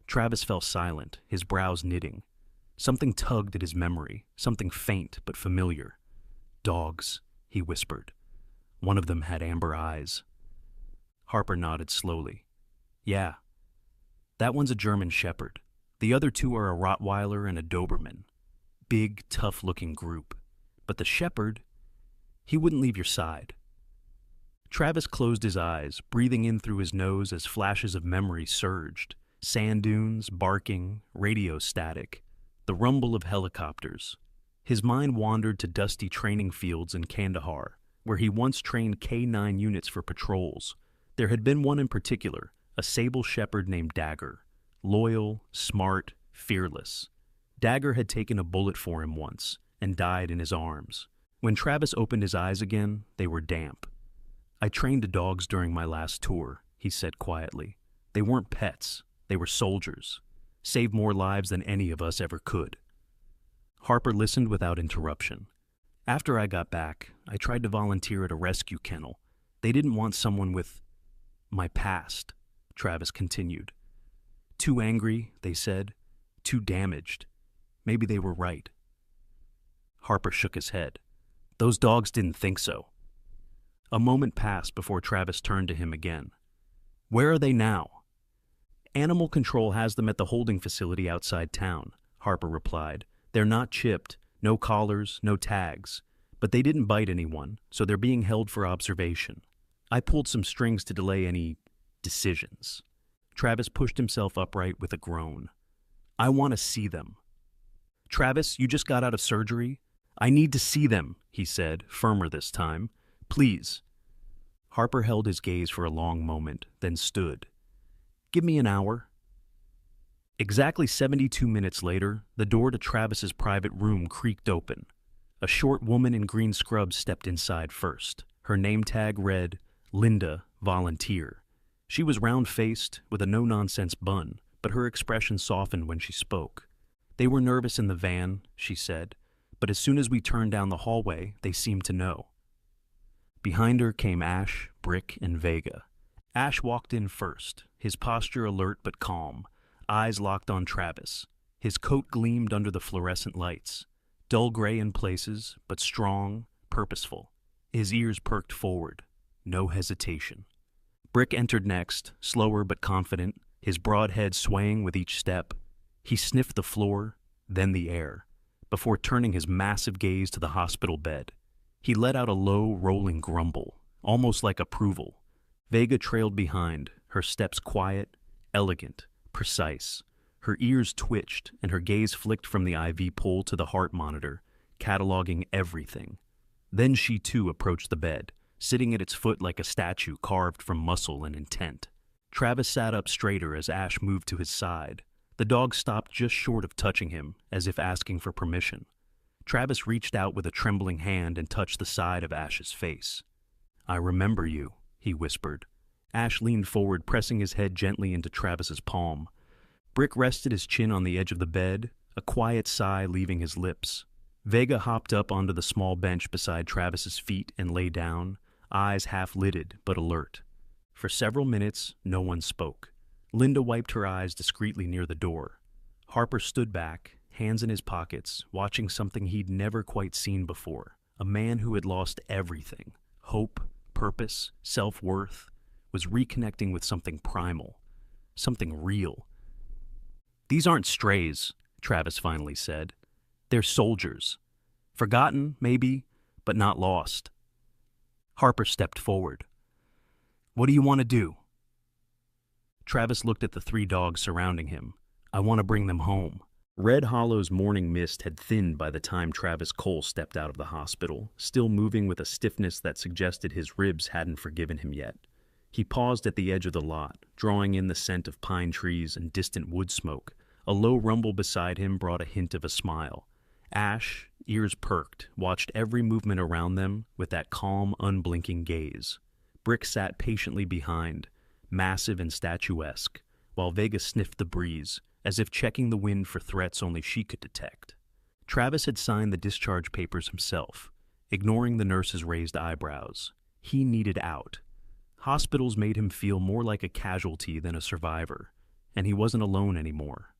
Travis fell silent, his brows knitting. Something tugged at his memory, something faint but familiar. "Dogs," he whispered. "One of them had amber eyes." Harper nodded slowly. "Yeah. That one's a German Shepherd. The other 2 are a Rottweiler and a Doberman. Big, tough-looking group. But the Shepherd, he wouldn't leave your side." Travis closed his eyes, breathing in through his nose as flashes of memory surged. Sand dunes, barking, radio static, the rumble of helicopters. His mind wandered to dusty training fields in Kandahar, where he once trained K-9 units for patrols. There had been one in particular, a sable shepherd named Dagger. Loyal, smart, fearless. Dagger had taken a bullet for him once and died in his arms. When Travis opened his eyes again, they were damp. "I trained the dogs during my last tour," he said quietly. "They weren't pets. They were soldiers. Saved more lives than any of us ever could." Harper listened without interruption. "After I got back, I tried to volunteer at a rescue kennel. They didn't want someone with my past," Travis continued. "Too angry," they said. "Too damaged. Maybe they were right." Harper shook his head. "Those dogs didn't think so." A moment passed before Travis turned to him again. "Where are they now?" "Animal Control has them at the holding facility outside town," Harper replied. "They're not chipped, no collars, no tags. But they didn't bite anyone, so they're being held for observation. I pulled some strings to delay any decisions." Travis pushed himself upright with a groan. "I want to see them." "Travis, you just got out of surgery? I need to see them," he said, firmer this time. "Please." Harper held his gaze for a long moment, then stood. "Give me an hour." Exactly 72 minutes later, the door to Travis's private room creaked open. A short woman in green scrubs stepped inside first. Her name tag read, "Linda, Volunteer." She was round-faced, with a no-nonsense bun, but her expression softened when she spoke. "They were nervous in the van," she said, "but as soon as we turned down the hallway, they seemed to know." Behind her came Ash, Brick, and Vega. Ash walked in first, his posture alert but calm, eyes locked on Travis. His coat gleamed under the fluorescent lights, dull gray in places, but strong, purposeful. His ears perked forward, no hesitation. Brick entered next, slower but confident, his broad head swaying with each step. He sniffed the floor, then the air, before turning his massive gaze to the hospital bed. He let out a low, rolling grumble, almost like approval. Vega trailed behind, her steps quiet, elegant, precise. Her ears twitched, and her gaze flicked from the IV pole to the heart monitor, cataloging everything. Then she too approached the bed, sitting at its foot like a statue carved from muscle and intent. Travis sat up straighter as Ash moved to his side. The dog stopped just short of touching him, as if asking for permission. Travis reached out with a trembling hand and touched the side of Ash's face. "I remember you," he whispered. Ash leaned forward, pressing his head gently into Travis's palm. Brick rested his chin on the edge of the bed, a quiet sigh leaving his lips. Vega hopped up onto the small bench beside Travis's feet and lay down, eyes half-lidded but alert. For several minutes, no one spoke. Linda wiped her eyes discreetly near the door. Harper stood back, hands in his pockets, watching something he'd never quite seen before. A man who had lost everything, hope, purpose, self-worth, was reconnecting with something primal, something real. "These aren't strays," Travis finally said. "They're soldiers. Forgotten, maybe, but not lost." Harper stepped forward. "What do you want to do?" Travis looked at the 3 dogs surrounding him. "I want to bring them home." Red Hollow's morning mist had thinned by the time Travis Cole stepped out of the hospital, still moving with a stiffness that suggested his ribs hadn't forgiven him yet. He paused at the edge of the lot, drawing in the scent of pine trees and distant wood smoke. A low rumble beside him brought a hint of a smile. Ash, ears perked, watched every movement around them with that calm, unblinking gaze. Brick sat patiently behind, massive and statuesque, while Vega sniffed the breeze, as if checking the wind for threats only she could detect. Travis had signed the discharge papers himself, ignoring the nurse's raised eyebrows. He needed out. Hospitals made him feel more like a casualty than a survivor, and he wasn't alone anymore.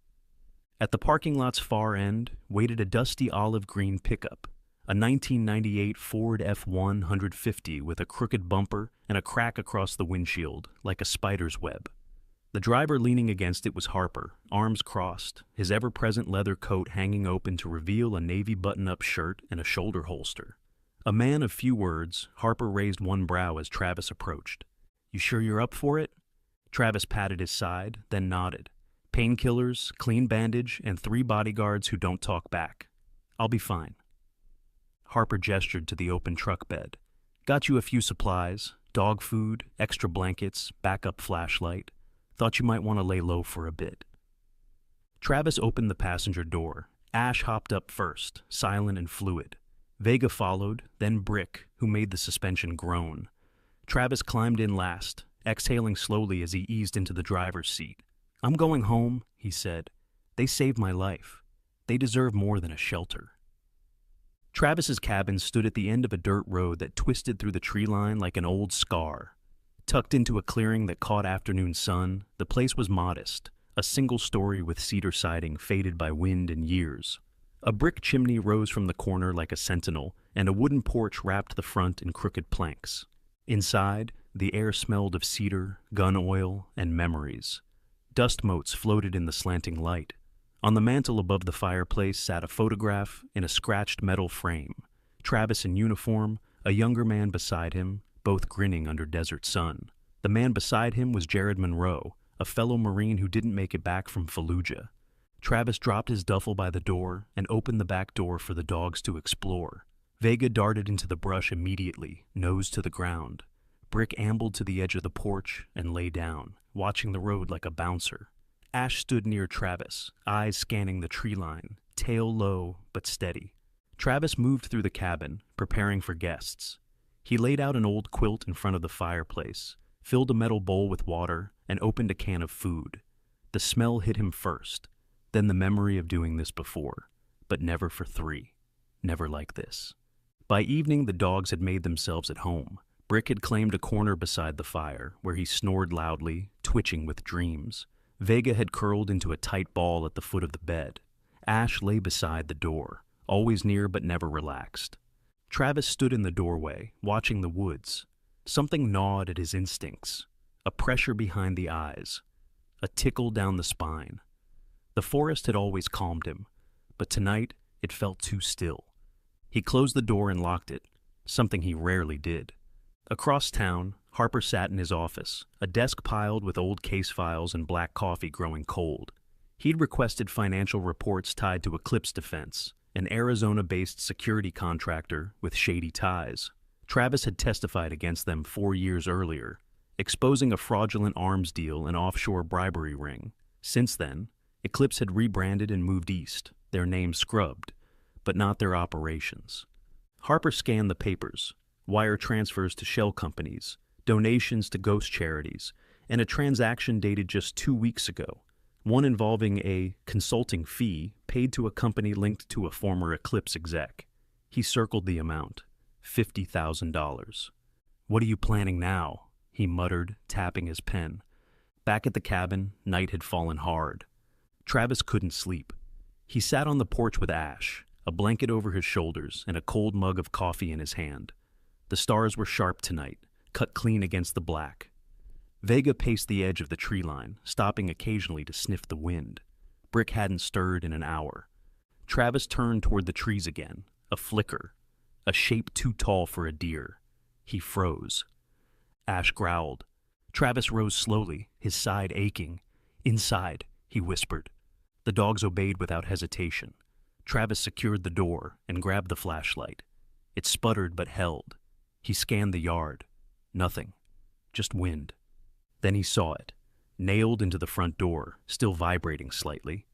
At the parking lot's far end waited a dusty olive-green pickup, a 1998 Ford F1 150 with a crooked bumper and a crack across the windshield, like a spider's web. The driver leaning against it was Harper, arms crossed, his ever-present leather coat hanging open to reveal a navy button-up shirt and a shoulder holster. A man of few words, Harper raised one brow as Travis approached. "You sure you're up for it?" Travis patted his side, then nodded. "Painkillers, clean bandage, and 3 bodyguards who don't talk back. I'll be fine." Harper gestured to the open truck bed. "Got you a few supplies, dog food, extra blankets, backup flashlight. Thought you might want to lay low for a bit." Travis opened the passenger door. Ash hopped up first, silent and fluid. Vega followed, then Brick, who made the suspension groan. Travis climbed in last, exhaling slowly as he eased into the driver's seat. "I'm going home," he said. "They saved my life. They deserve more than a shelter." Travis's cabin stood at the end of a dirt road that twisted through the tree line like an old scar. Tucked into a clearing that caught afternoon sun, the place was modest, a single story with cedar siding faded by wind and years. A brick chimney rose from the corner like a sentinel, and a wooden porch wrapped the front in crooked planks. Inside, the air smelled of cedar, gun oil, and memories. Dust motes floated in the slanting light. On the mantel above the fireplace sat a photograph in a scratched metal frame. Travis in uniform, a younger man beside him, both grinning under desert sun. The man beside him was Jared Monroe, a fellow Marine who didn't make it back from Fallujah. Travis dropped his duffel by the door and opened the back door for the dogs to explore. Vega darted into the brush immediately, nose to the ground. Brick ambled to the edge of the porch and lay down, watching the road like a bouncer. Ash stood near Travis, eyes scanning the tree line, tail low but steady. Travis moved through the cabin, preparing for guests. He laid out an old quilt in front of the fireplace, filled a metal bowl with water, and opened a can of food. The smell hit him first, then the memory of doing this before, but never for 3. Never like this. By evening, the dogs had made themselves at home. Brick had claimed a corner beside the fire, where he snored loudly, twitching with dreams. Vega had curled into a tight ball at the foot of the bed. Ash lay beside the door, always near but never relaxed. Travis stood in the doorway, watching the woods. Something gnawed at his instincts. A pressure behind the eyes. A tickle down the spine. The forest had always calmed him, but tonight it felt too still. He closed the door and locked it, something he rarely did. Across town, Harper sat in his office, a desk piled with old case files and black coffee growing cold. He'd requested financial reports tied to Eclipse Defense, an Arizona-based security contractor with shady ties. Travis had testified against them 4 years earlier, exposing a fraudulent arms deal and offshore bribery ring. Since then, Eclipse had rebranded and moved east, their name scrubbed, but not their operations. Harper scanned the papers, wire transfers to shell companies, donations to ghost charities, and a transaction dated just 2 weeks ago, one involving a consulting fee paid to a company linked to a former Eclipse exec. He circled the amount, $50,000. "What are you planning now?" he muttered, tapping his pen. Back at the cabin, night had fallen hard. Travis couldn't sleep. He sat on the porch with Ash, a blanket over his shoulders and a cold mug of coffee in his hand. The stars were sharp tonight, cut clean against the black. Vega paced the edge of the tree line, stopping occasionally to sniff the wind. Brick hadn't stirred in an hour. Travis turned toward the trees again, a flicker, a shape too tall for a deer. He froze. Ash growled. Travis rose slowly, his side aching. "Inside," he whispered. The dogs obeyed without hesitation. Travis secured the door and grabbed the flashlight. It sputtered but held. He scanned the yard. Nothing. Just wind. Then he saw it, nailed into the front door, still vibrating slightly.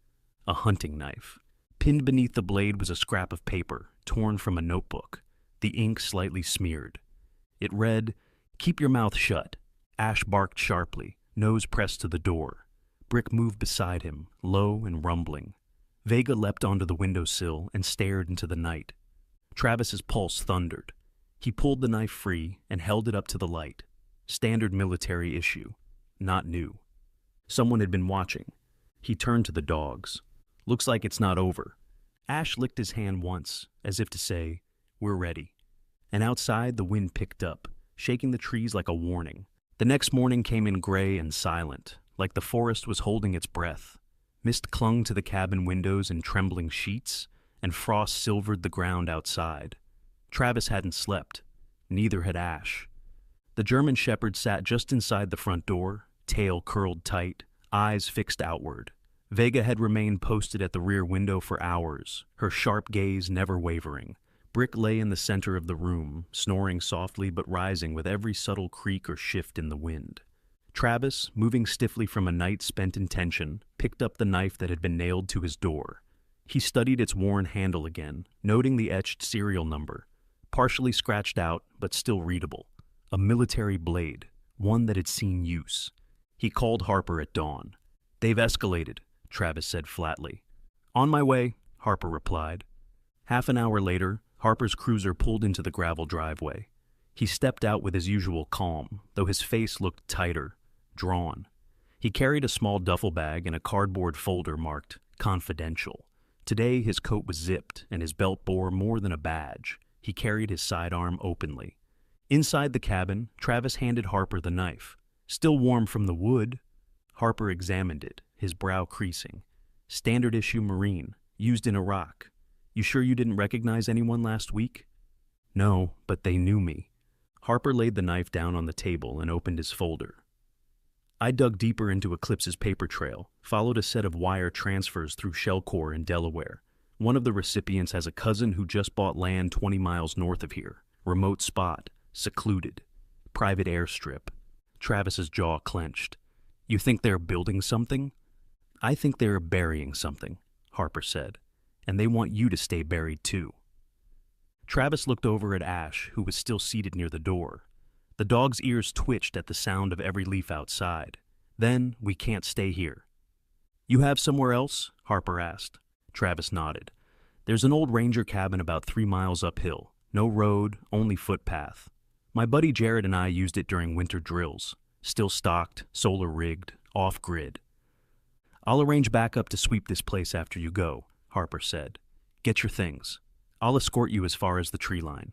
A hunting knife. Pinned beneath the blade was a scrap of paper, torn from a notebook, the ink slightly smeared. It read, "Keep your mouth shut." Ash barked sharply, nose pressed to the door. Brick moved beside him, low and rumbling. Vega leapt onto the windowsill and stared into the night. Travis's pulse thundered. He pulled the knife free and held it up to the light. Standard military issue. Not new. Someone had been watching. He turned to the dogs. "Looks like it's not over." Ash licked his hand once, as if to say, "We're ready." And outside the wind picked up, shaking the trees like a warning. The next morning came in gray and silent, like the forest was holding its breath. Mist clung to the cabin windows in trembling sheets, and frost silvered the ground outside. Travis hadn't slept. Neither had Ash. The German shepherd sat just inside the front door, tail curled tight, eyes fixed outward. Vega had remained posted at the rear window for hours, her sharp gaze never wavering. Brick lay in the center of the room, snoring softly but rising with every subtle creak or shift in the wind. Travis, moving stiffly from a night spent in tension, picked up the knife that had been nailed to his door. He studied its worn handle again, noting the etched serial number, partially scratched out but still readable. A military blade, one that had seen use. He called Harper at dawn. "They've escalated," Travis said flatly. "On my way," Harper replied. Half an hour later, Harper's cruiser pulled into the gravel driveway. He stepped out with his usual calm, though his face looked tighter, drawn. He carried a small duffel bag and a cardboard folder marked "Confidential." Today his coat was zipped and his belt bore more than a badge. He carried his sidearm openly. Inside the cabin, Travis handed Harper the knife. Still warm from the wood. Harper examined it, his brow creasing. "Standard issue Marine, used in Iraq. You sure you didn't recognize anyone last week?" "No, but they knew me." Harper laid the knife down on the table and opened his folder. I dug deeper into Eclipse's paper trail, followed a set of wire transfers through Shell Corps in Delaware. One of the recipients has a cousin who just bought land 20 miles north of here. Remote spot, secluded, private airstrip. Travis's jaw clenched. "You think they're building something?" "I think they're burying something," Harper said, "and they want you to stay buried too." Travis looked over at Ash, who was still seated near the door. The dog's ears twitched at the sound of every leaf outside. "Then we can't stay here." "You have somewhere else?" Harper asked. Travis nodded. "There's an old ranger cabin about 3 miles uphill. No road, only footpath. My buddy Jared and I used it during winter drills. Still stocked, solar rigged, off-grid." "I'll arrange backup to sweep this place after you go," Harper said. "Get your things. I'll escort you as far as the tree line."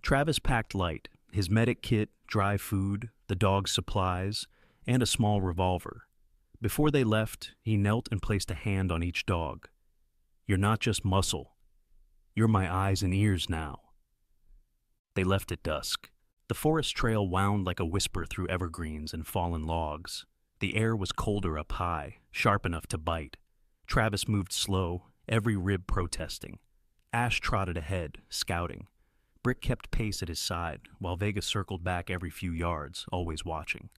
Travis packed light, his medic kit, dry food, the dog's supplies, and a small revolver. Before they left, he knelt and placed a hand on each dog. "You're not just muscle. You're my eyes and ears now." They left at dusk. The forest trail wound like a whisper through evergreens and fallen logs. The air was colder up high, sharp enough to bite. Travis moved slow, every rib protesting. Ash trotted ahead, scouting. Brick kept pace at his side, while Vega circled back every few yards, always watching.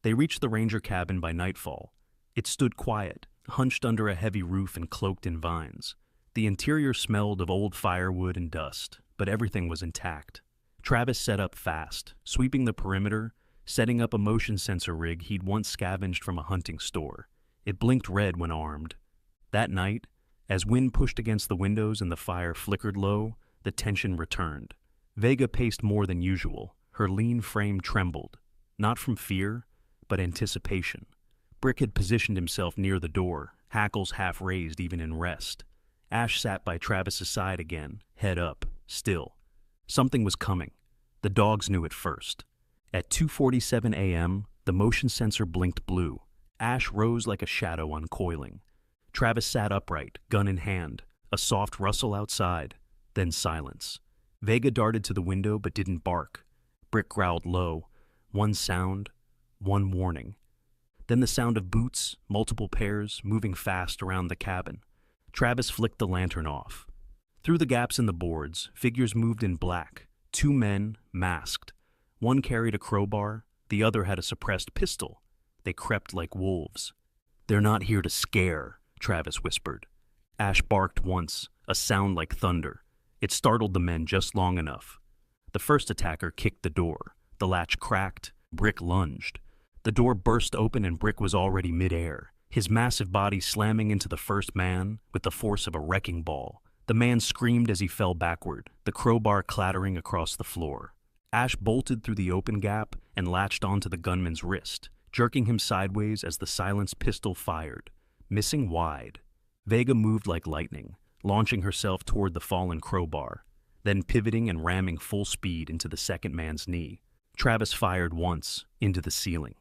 They reached the ranger cabin by nightfall. It stood quiet, hunched under a heavy roof and cloaked in vines. The interior smelled of old firewood and dust, but everything was intact. Travis set up fast, sweeping the perimeter, setting up a motion sensor rig he'd once scavenged from a hunting store. It blinked red when armed. That night, as wind pushed against the windows and the fire flickered low, the tension returned. Vega paced more than usual. Her lean frame trembled, not from fear, but anticipation. Brick had positioned himself near the door, hackles half raised even in rest. Ash sat by Travis's side again, head up, still. Something was coming. The dogs knew it first. At 2:47 a.m., the motion sensor blinked blue. Ash rose like a shadow uncoiling. Travis sat upright, gun in hand, a soft rustle outside, then silence. Vega darted to the window but didn't bark. Brick growled low. One sound, one warning. Then the sound of boots, multiple pairs, moving fast around the cabin. Travis flicked the lantern off. Through the gaps in the boards, figures moved in black. 2 men, masked. One carried a crowbar, the other had a suppressed pistol. They crept like wolves. "They're not here to scare," Travis whispered. Ash barked once, a sound like thunder. It startled the men just long enough. The first attacker kicked the door. The latch cracked. Brick lunged. The door burst open and Brick was already midair, his massive body slamming into the first man with the force of a wrecking ball. The man screamed as he fell backward, the crowbar clattering across the floor. Ash bolted through the open gap and latched onto the gunman's wrist, jerking him sideways as the silenced pistol fired, missing wide. Vega moved like lightning, launching herself toward the fallen crowbar, then pivoting and ramming full speed into the second man's knee. Travis fired once, into the ceiling.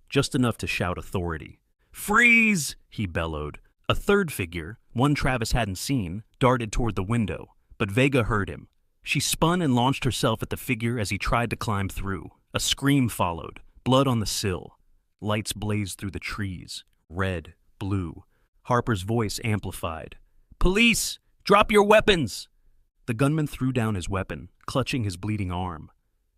Just enough to shout authority. "Freeze!" he bellowed. A third figure, one Travis hadn't seen, darted toward the window, but Vega heard him. She spun and launched herself at the figure as he tried to climb through. A scream followed, blood on the sill. Lights blazed through the trees, red, blue. Harper's voice amplified. "Police! Drop your weapons!" The gunman threw down his weapon, clutching his bleeding arm.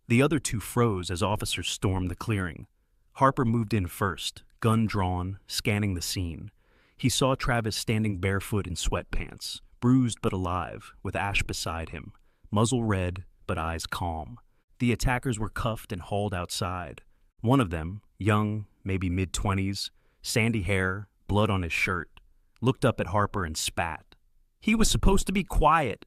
The other 2 froze as officers stormed the clearing. Harper moved in first, gun drawn, scanning the scene. He saw Travis standing barefoot in sweatpants, bruised but alive, with Ash beside him, muzzle red but eyes calm. The attackers were cuffed and hauled outside. One of them, young, maybe mid-20s, sandy hair, blood on his shirt, looked up at Harper and spat. "He was supposed to be quiet."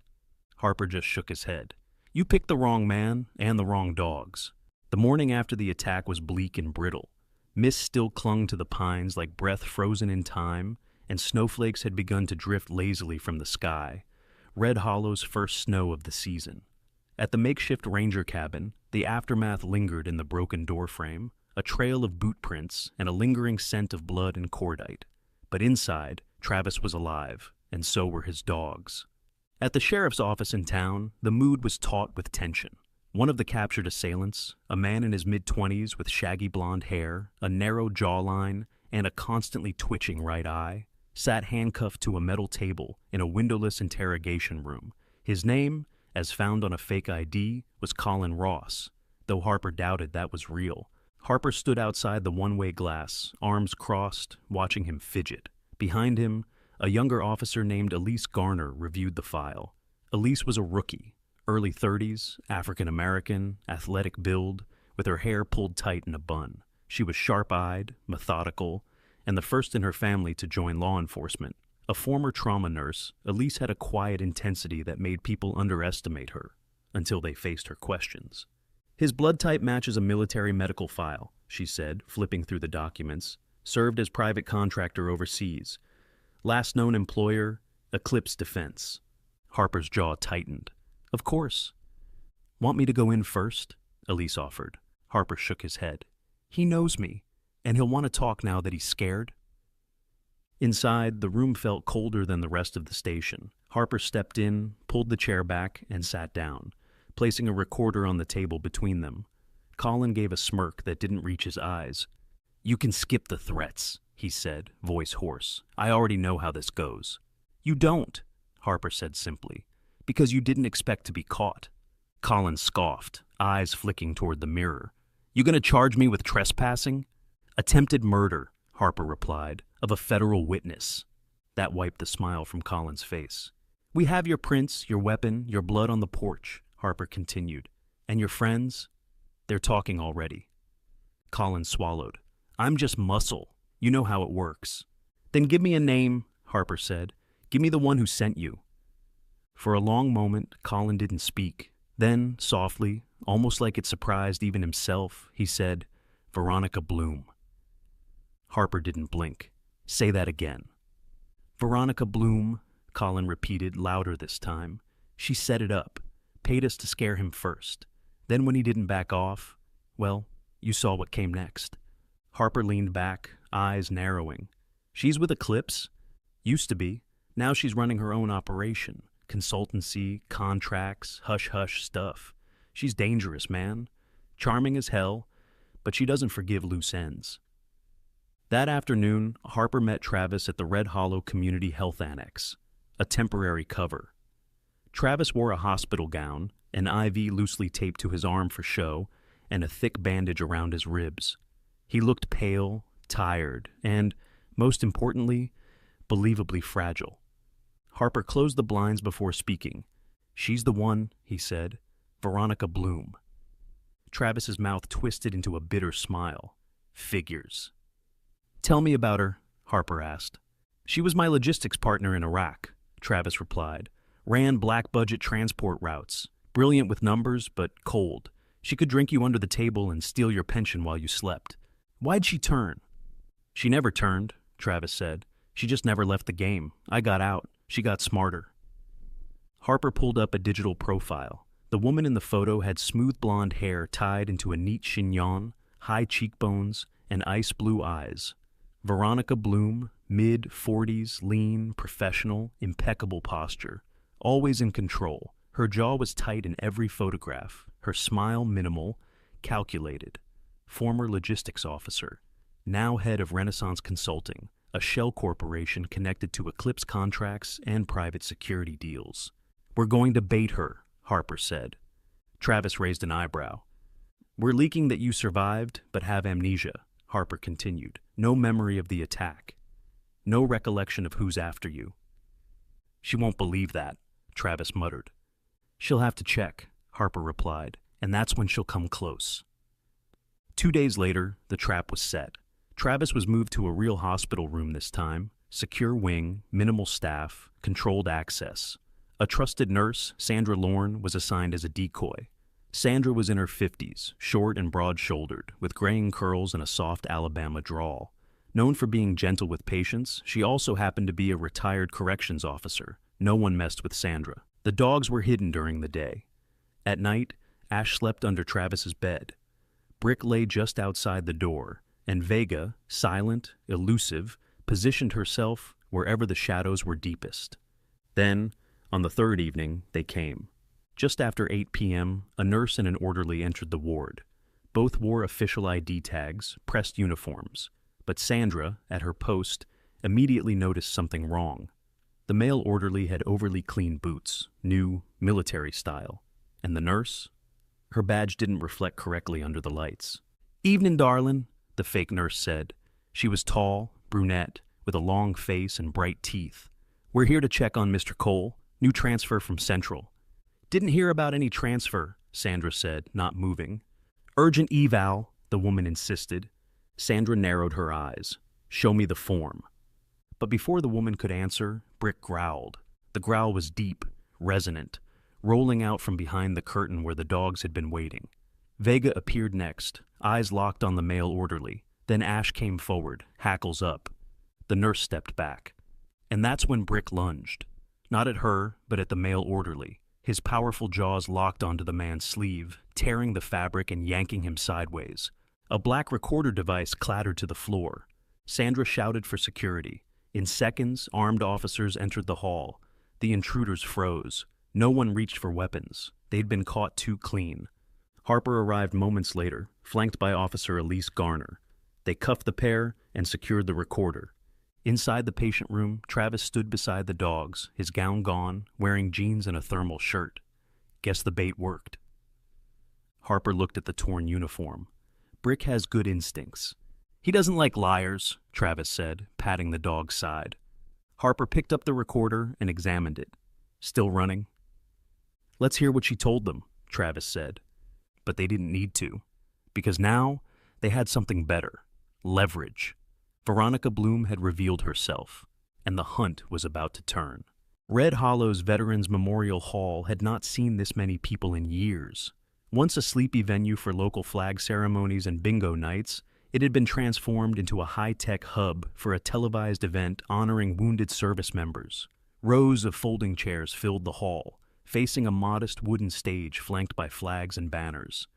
Harper just shook his head. "You picked the wrong man and the wrong dogs." The morning after the attack was bleak and brittle. Mist still clung to the pines like breath frozen in time, and snowflakes had begun to drift lazily from the sky, Red Hollow's first snow of the season. At the makeshift ranger cabin, the aftermath lingered in the broken doorframe, a trail of boot prints and a lingering scent of blood and cordite. But inside, Travis was alive, and so were his dogs. At the sheriff's office in town, the mood was taut with tension. One of the captured assailants, a man in his mid-20s with shaggy blonde hair, a narrow jawline, and a constantly twitching right eye, sat handcuffed to a metal table in a windowless interrogation room. His name, as found on a fake ID, was Colin Ross, though Harper doubted that was real. Harper stood outside the one-way glass, arms crossed, watching him fidget. Behind him, a younger officer named Elise Garner reviewed the file. Elise was a rookie, early 30s, African-American, athletic build, with her hair pulled tight in a bun. She was sharp-eyed, methodical, and the first in her family to join law enforcement. A former trauma nurse, Elise had a quiet intensity that made people underestimate her, until they faced her questions. "His blood type matches a military medical file," she said, flipping through the documents. "Served as private contractor overseas. Last known employer, Eclipse Defense." Harper's jaw tightened. "Of course." "Want me to go in first?" Elise offered. Harper shook his head. "He knows me, and he'll want to talk now that he's scared." Inside, the room felt colder than the rest of the station. Harper stepped in, pulled the chair back, and sat down, placing a recorder on the table between them. Colin gave a smirk that didn't reach his eyes. "You can skip the threats," he said, voice hoarse. "I already know how this goes." "You don't," Harper said simply, "because you didn't expect to be caught." Colin scoffed, eyes flicking toward the mirror. "You gonna charge me with trespassing?" "Attempted murder," Harper replied, "of a federal witness." That wiped the smile from Colin's face. "We have your prints, your weapon, your blood on the porch," Harper continued. "And your friends? They're talking already." Colin swallowed. "I'm just muscle. You know how it works." "Then give me a name," Harper said. "Give me the one who sent you." For a long moment, Colin didn't speak. Then, softly, almost like it surprised even himself, he said, "Veronica Bloom." Harper didn't blink. "Say that again." Veronica Bloom, Colin repeated, louder this time. She set it up, paid us to scare him first. Then when he didn't back off, well, you saw what came next. Harper leaned back, eyes narrowing. She's with Eclipse? Used to be. Now she's running her own operation. Consultancy, contracts, hush-hush stuff. She's dangerous, man. Charming as hell, but she doesn't forgive loose ends. That afternoon, Harper met Travis at the Red Hollow Community Health Annex, a temporary cover. Travis wore a hospital gown, an IV loosely taped to his arm for show, and a thick bandage around his ribs. He looked pale, tired, and, most importantly, believably fragile. Harper closed the blinds before speaking. "She's the one," he said. "Veronica Bloom." Travis's mouth twisted into a bitter smile. "Figures." "Tell me about her," Harper asked. "She was my logistics partner in Iraq," Travis replied. "Ran black-budget transport routes. Brilliant with numbers, but cold. She could drink you under the table and steal your pension while you slept. Why'd she turn?" "She never turned," Travis said. "She just never left the game. I got out. She got smarter." Harper pulled up a digital profile. The woman in the photo had smooth blonde hair tied into a neat chignon, high cheekbones, and ice-blue eyes. Veronica Bloom, mid-40s, lean, professional, impeccable posture. Always in control. Her jaw was tight in every photograph. Her smile minimal, calculated. Former logistics officer. Now head of Renaissance Consulting, a shell corporation connected to Eclipse contracts and private security deals. "We're going to bait her," Harper said. Travis raised an eyebrow. "We're leaking that you survived, but have amnesia," Harper continued. "No memory of the attack. No recollection of who's after you." "She won't believe that," Travis muttered. "She'll have to check," Harper replied, "and that's when she'll come close." 2 days later, the trap was set. Travis was moved to a real hospital room this time. Secure wing, minimal staff, controlled access. A trusted nurse, Sandra Lorne, was assigned as a decoy. Sandra was in her 50s, short and broad-shouldered, with graying curls and a soft Alabama drawl. Known for being gentle with patients, she also happened to be a retired corrections officer. No one messed with Sandra. The dogs were hidden during the day. At night, Ash slept under Travis's bed. Brick lay just outside the door, and Vega, silent, elusive, positioned herself wherever the shadows were deepest. Then, on the third evening, they came. Just after 8 p.m., a nurse and an orderly entered the ward. Both wore official ID tags, pressed uniforms, but Sandra, at her post, immediately noticed something wrong. The male orderly had overly clean boots, new, military style, and the nurse? Her badge didn't reflect correctly under the lights. "Evening, darlin'," the fake nurse said. She was tall, brunette, with a long face and bright teeth. "We're here to check on Mr. Cole, new transfer from Central." "Didn't hear about any transfer," Sandra said, not moving. "Urgent eval," the woman insisted. Sandra narrowed her eyes. "Show me the form." But before the woman could answer, Brick growled. The growl was deep, resonant, rolling out from behind the curtain where the dogs had been waiting. Vega appeared next, eyes locked on the male orderly. Then Ash came forward, hackles up. The nurse stepped back. And that's when Brick lunged. Not at her, but at the male orderly. His powerful jaws locked onto the man's sleeve, tearing the fabric and yanking him sideways. A black recorder device clattered to the floor. Sandra shouted for security. In seconds, armed officers entered the hall. The intruders froze. No one reached for weapons. They'd been caught too clean. Harper arrived moments later, flanked by Officer Elise Garner. They cuffed the pair and secured the recorder. Inside the patient room, Travis stood beside the dogs, his gown gone, wearing jeans and a thermal shirt. Guess the bait worked. Harper looked at the torn uniform. Brick has good instincts. "He doesn't like liars," Travis said, patting the dog's side. Harper picked up the recorder and examined it. Still running? "Let's hear what she told them," Travis said. But they didn't need to, because now they had something better. Leverage. Veronica Bloom had revealed herself, and the hunt was about to turn. Red Hollow's Veterans Memorial Hall had not seen this many people in years. Once a sleepy venue for local flag ceremonies and bingo nights, It had been transformed into a high-tech hub for a televised event honoring wounded service members. Rows of folding chairs filled the hall, facing a modest wooden stage flanked by flags and banners.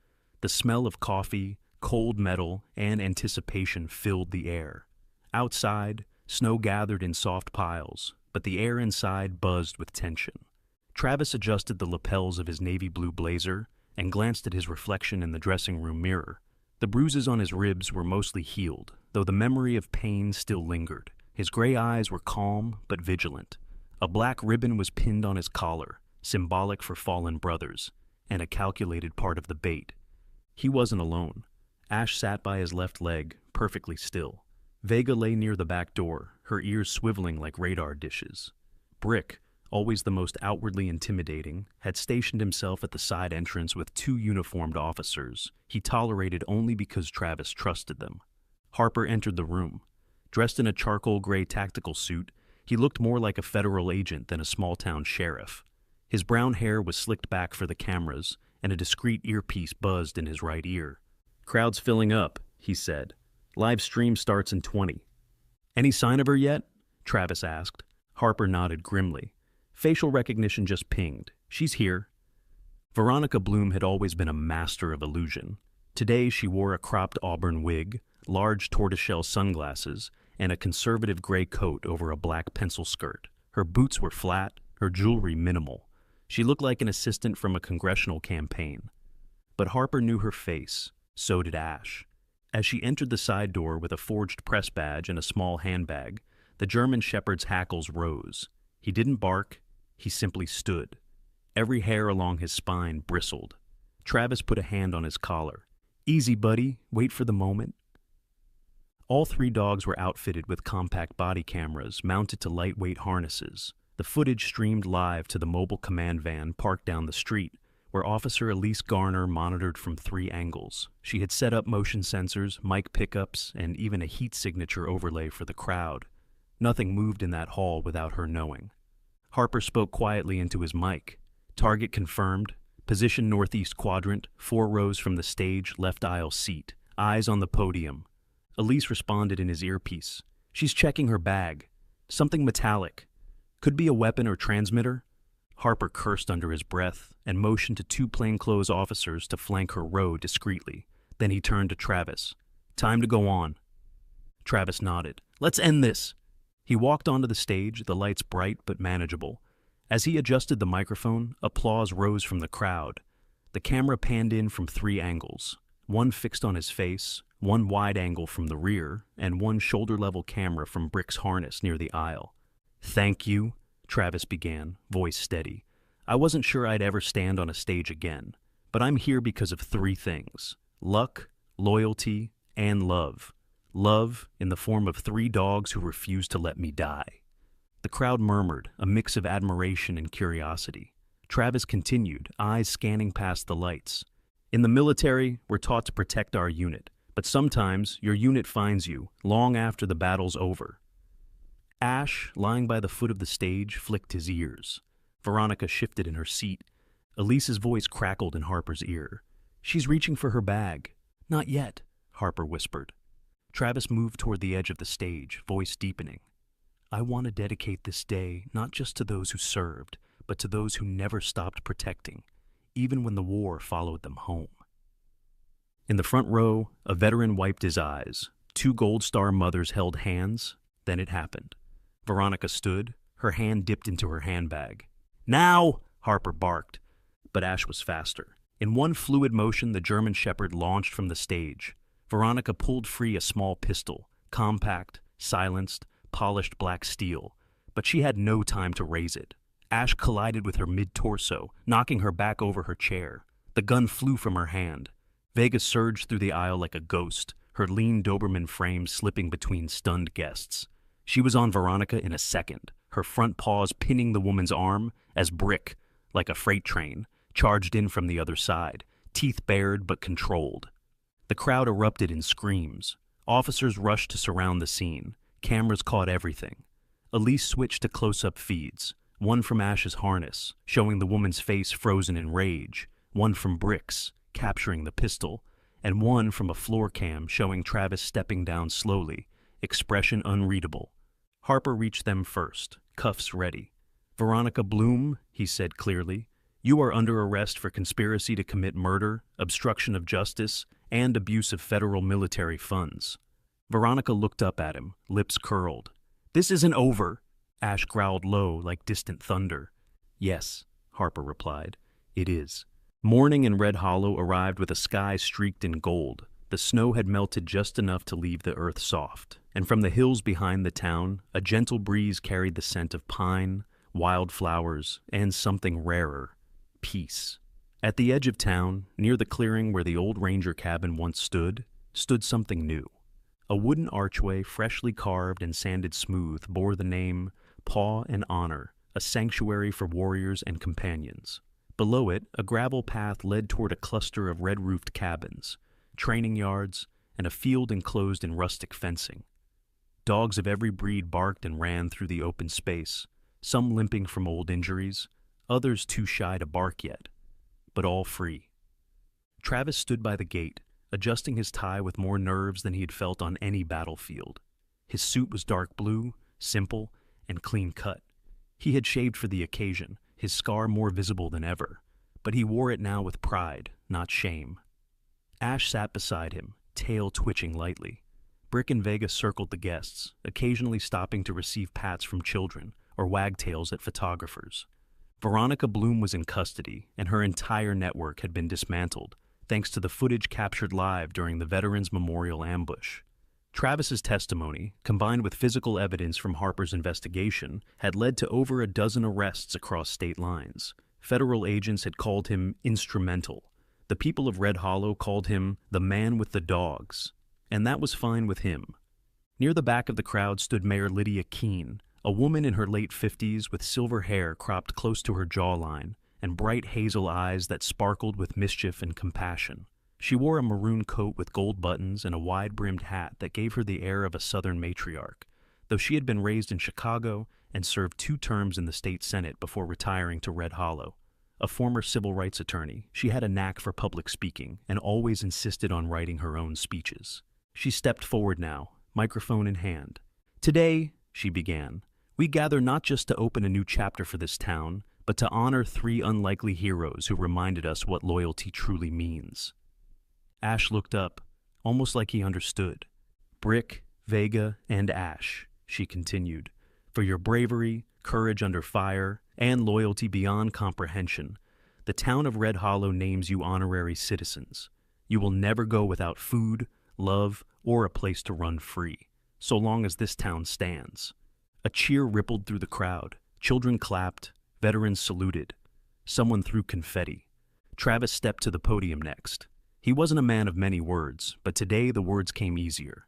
The smell of coffee, cold metal, and anticipation filled the air. Outside, snow gathered in soft piles, but the air inside buzzed with tension. Travis adjusted the lapels of his navy blue blazer and glanced at his reflection in the dressing room mirror. The bruises on his ribs were mostly healed, though the memory of pain still lingered. His gray eyes were calm but vigilant. A black ribbon was pinned on his collar, symbolic for fallen brothers, and a calculated part of the bait. He wasn't alone. Ash sat by his left leg, perfectly still. Vega lay near the back door, her ears swiveling like radar dishes. Brick, always the most outwardly intimidating, had stationed himself at the side entrance with 2 uniformed officers he tolerated only because Travis trusted them. Harper entered the room. Dressed in a charcoal gray tactical suit, he looked more like a federal agent than a small-town sheriff. His brown hair was slicked back for the cameras, and a discreet earpiece buzzed in his right ear. "Crowd's filling up," he said. "Live stream starts in 20. "Any sign of her yet?" Travis asked. Harper nodded grimly. "Facial recognition just pinged. She's here." Veronica Bloom had always been a master of illusion. Today she wore a cropped auburn wig, large tortoiseshell sunglasses, and a conservative gray coat over a black pencil skirt. Her boots were flat, her jewelry minimal. She looked like an assistant from a congressional campaign. But Harper knew her face. So did Ash. As she entered the side door with a forged press badge and a small handbag, the German shepherd's hackles rose. He didn't bark. He simply stood. Every hair along his spine bristled. Travis put a hand on his collar. "Easy, buddy. Wait for the moment." All 3 dogs were outfitted with compact body cameras mounted to lightweight harnesses. The footage streamed live to the mobile command van parked down the street, where Officer Elise Garner monitored from 3 angles. She had set up motion sensors, mic pickups, and even a heat signature overlay for the crowd. Nothing moved in that hall without her knowing. Harper spoke quietly into his mic. "Target confirmed. Position northeast quadrant, 4 rows from the stage, left aisle seat. Eyes on the podium." Elise responded in his earpiece. "She's checking her bag. Something metallic. Could be a weapon or transmitter." Harper cursed under his breath and motioned to 2 plainclothes officers to flank her row discreetly. Then he turned to Travis. "Time to go on." Travis nodded. "Let's end this." He walked onto the stage, the lights bright but manageable. As he adjusted the microphone, applause rose from the crowd. The camera panned in from 3 angles, one fixed on his face, one wide angle from the rear, and one shoulder-level camera from Brick's harness near the aisle. "Thank you," Travis began, voice steady. "I wasn't sure I'd ever stand on a stage again, but I'm here because of 3 things: luck, loyalty, and love. Love in the form of 3 dogs who refused to let me die." The crowd murmured, a mix of admiration and curiosity. Travis continued, eyes scanning past the lights. "In the military, we're taught to protect our unit, but sometimes your unit finds you, long after the battle's over." Ash, lying by the foot of the stage, flicked his ears. Veronica shifted in her seat. Elise's voice crackled in Harper's ear. "She's reaching for her bag." "Not yet," Harper whispered. Travis moved toward the edge of the stage, voice deepening. "I want to dedicate this day not just to those who served, but to those who never stopped protecting, even when the war followed them home." In the front row, a veteran wiped his eyes. 2 Gold Star mothers held hands. Then it happened. Veronica stood, her hand dipped into her handbag. "Now!" Harper barked. But Ash was faster. In one fluid motion, the German shepherd launched from the stage. Veronica pulled free a small pistol, compact, silenced, polished black steel, but she had no time to raise it. Ash collided with her mid-torso, knocking her back over her chair. The gun flew from her hand. Vega surged through the aisle like a ghost, her lean Doberman frame slipping between stunned guests. She was on Veronica in a second, her front paws pinning the woman's arm as Brick, like a freight train, charged in from the other side, teeth bared but controlled. The crowd erupted in screams. Officers rushed to surround the scene. Cameras caught everything. Elise switched to close-up feeds, one from Ash's harness, showing the woman's face frozen in rage, one from Brick's, capturing the pistol, and one from a floor cam showing Travis stepping down slowly, expression unreadable. Harper reached them first, cuffs ready. "Veronica Bloom," he said clearly, "you are under arrest for conspiracy to commit murder, obstruction of justice, and abuse of federal military funds." Veronica looked up at him, lips curled. "This isn't over," Ash growled low like distant thunder. "Yes," Harper replied, "it is." Morning in Red Hollow arrived with a sky streaked in gold. The snow had melted just enough to leave the earth soft, and from the hills behind the town, a gentle breeze carried the scent of pine, wildflowers, and something rarer, peace. At the edge of town, near the clearing where the old ranger cabin once stood something new. A wooden archway, freshly carved and sanded smooth, bore the name Paw and Honor, a sanctuary for warriors and companions. Below it, a gravel path led toward a cluster of red-roofed cabins, training yards, and a field enclosed in rustic fencing. Dogs of every breed barked and ran through the open space, some limping from old injuries, others too shy to bark yet, but all free. Travis stood by the gate, adjusting his tie with more nerves than he had felt on any battlefield. His suit was dark blue, simple, and clean-cut. He had shaved for the occasion, his scar more visible than ever, but he wore it now with pride, not shame. Ash sat beside him, tail twitching lightly. Brick and Vega circled the guests, occasionally stopping to receive pats from children or wagtails at photographers. Veronica Bloom was in custody, and her entire network had been dismantled, thanks to the footage captured live during the Veterans Memorial ambush. Travis's testimony, combined with physical evidence from Harper's investigation, had led to over a dozen arrests across state lines. Federal agents had called him instrumental. The people of Red Hollow called him the man with the dogs, and that was fine with him. Near the back of the crowd stood Mayor Lydia Keene, a woman in her late 50s with silver hair cropped close to her jawline and bright hazel eyes that sparkled with mischief and compassion. She wore a maroon coat with gold buttons and a wide-brimmed hat that gave her the air of a Southern matriarch, though she had been raised in Chicago and served 2 terms in the state Senate before retiring to Red Hollow. A former civil rights attorney, she had a knack for public speaking and always insisted on writing her own speeches. She stepped forward now, microphone in hand. "Today," she began, "we gather not just to open a new chapter for this town, but to honor 3 unlikely heroes who reminded us what loyalty truly means." Ash looked up, almost like he understood. "Brick, Vega, and Ash," she continued, "for your bravery, courage under fire, and loyalty beyond comprehension, the town of Red Hollow names you honorary citizens. You will never go without food, love, or a place to run free, so long as this town stands." A cheer rippled through the crowd. Children clapped, veterans saluted. Someone threw confetti. Travis stepped to the podium next. He wasn't a man of many words, but today the words came easier.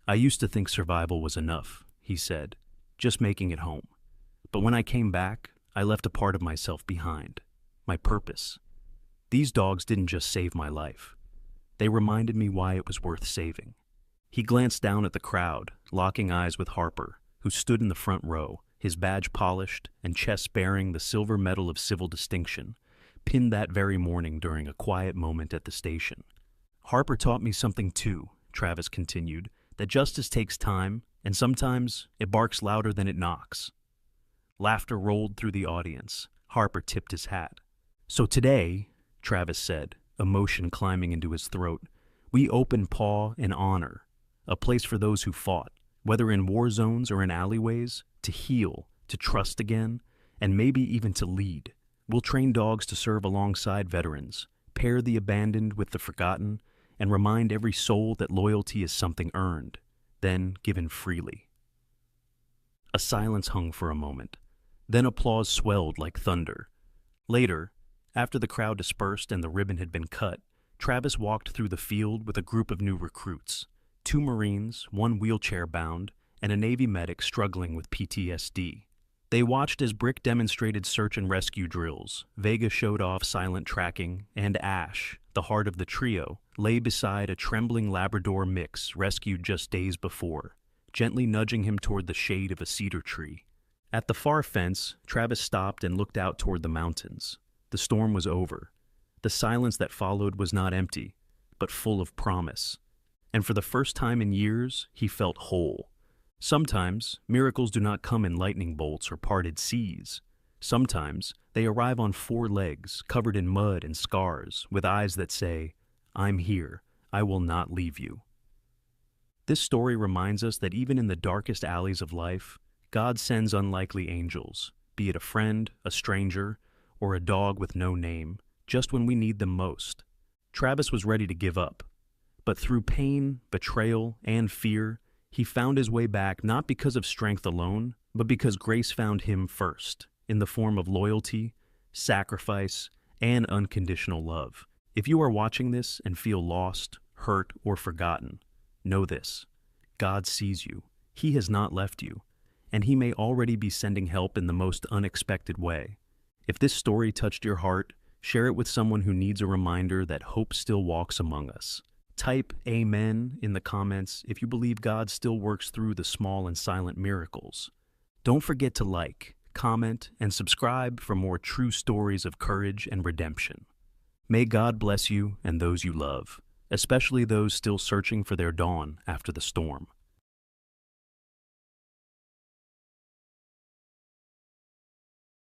"I used to think survival was enough," he said, "just making it home. But when I came back, I left a part of myself behind, my purpose. These dogs didn't just save my life. They reminded me why it was worth saving." He glanced down at the crowd, locking eyes with Harper, who stood in the front row, his badge polished and chest bearing the silver medal of civil distinction, pinned that very morning during a quiet moment at the station. "Harper taught me something too," Travis continued, "that justice takes time, and sometimes it barks louder than it knocks." Laughter rolled through the audience. Harper tipped his hat. "So today," Travis said, emotion climbing into his throat, "we open Paw and Honor, a place for those who fought, whether in war zones or in alleyways, to heal, to trust again, and maybe even to lead. We'll train dogs to serve alongside veterans, pair the abandoned with the forgotten, and remind every soul that loyalty is something earned, then given freely." A silence hung for a moment. Then applause swelled like thunder. Later, after the crowd dispersed and the ribbon had been cut, Travis walked through the field with a group of new recruits, 2 Marines, 1 wheelchair-bound, and a Navy medic struggling with PTSD. They watched as Brick demonstrated search and rescue drills, Vega showed off silent tracking, and Ash, the heart of the trio, lay beside a trembling Labrador mix rescued just days before, gently nudging him toward the shade of a cedar tree. At the far fence, Travis stopped and looked out toward the mountains. The storm was over. The silence that followed was not empty, but full of promise. And for the first time in years, he felt whole. Sometimes, miracles do not come in lightning bolts or parted seas. Sometimes, they arrive on four legs, covered in mud and scars, with eyes that say, "I'm here. I will not leave you." This story reminds us that even in the darkest alleys of life, God sends unlikely angels, be it a friend, a stranger, or a dog with no name, just when we need them most. Travis was ready to give up, but through pain, betrayal, and fear, he found his way back not because of strength alone, but because grace found him first, in the form of loyalty, sacrifice, and unconditional love. If you are watching this and feel lost, hurt, or forgotten, know this: God sees you. He has not left you, and He may already be sending help in the most unexpected way. If this story touched your heart, share it with someone who needs a reminder that hope still walks among us. Type Amen in the comments if you believe God still works through the small and silent miracles. Don't forget to like, comment, and subscribe for more true stories of courage and redemption. May God bless you and those you love, especially those still searching for their dawn after the storm.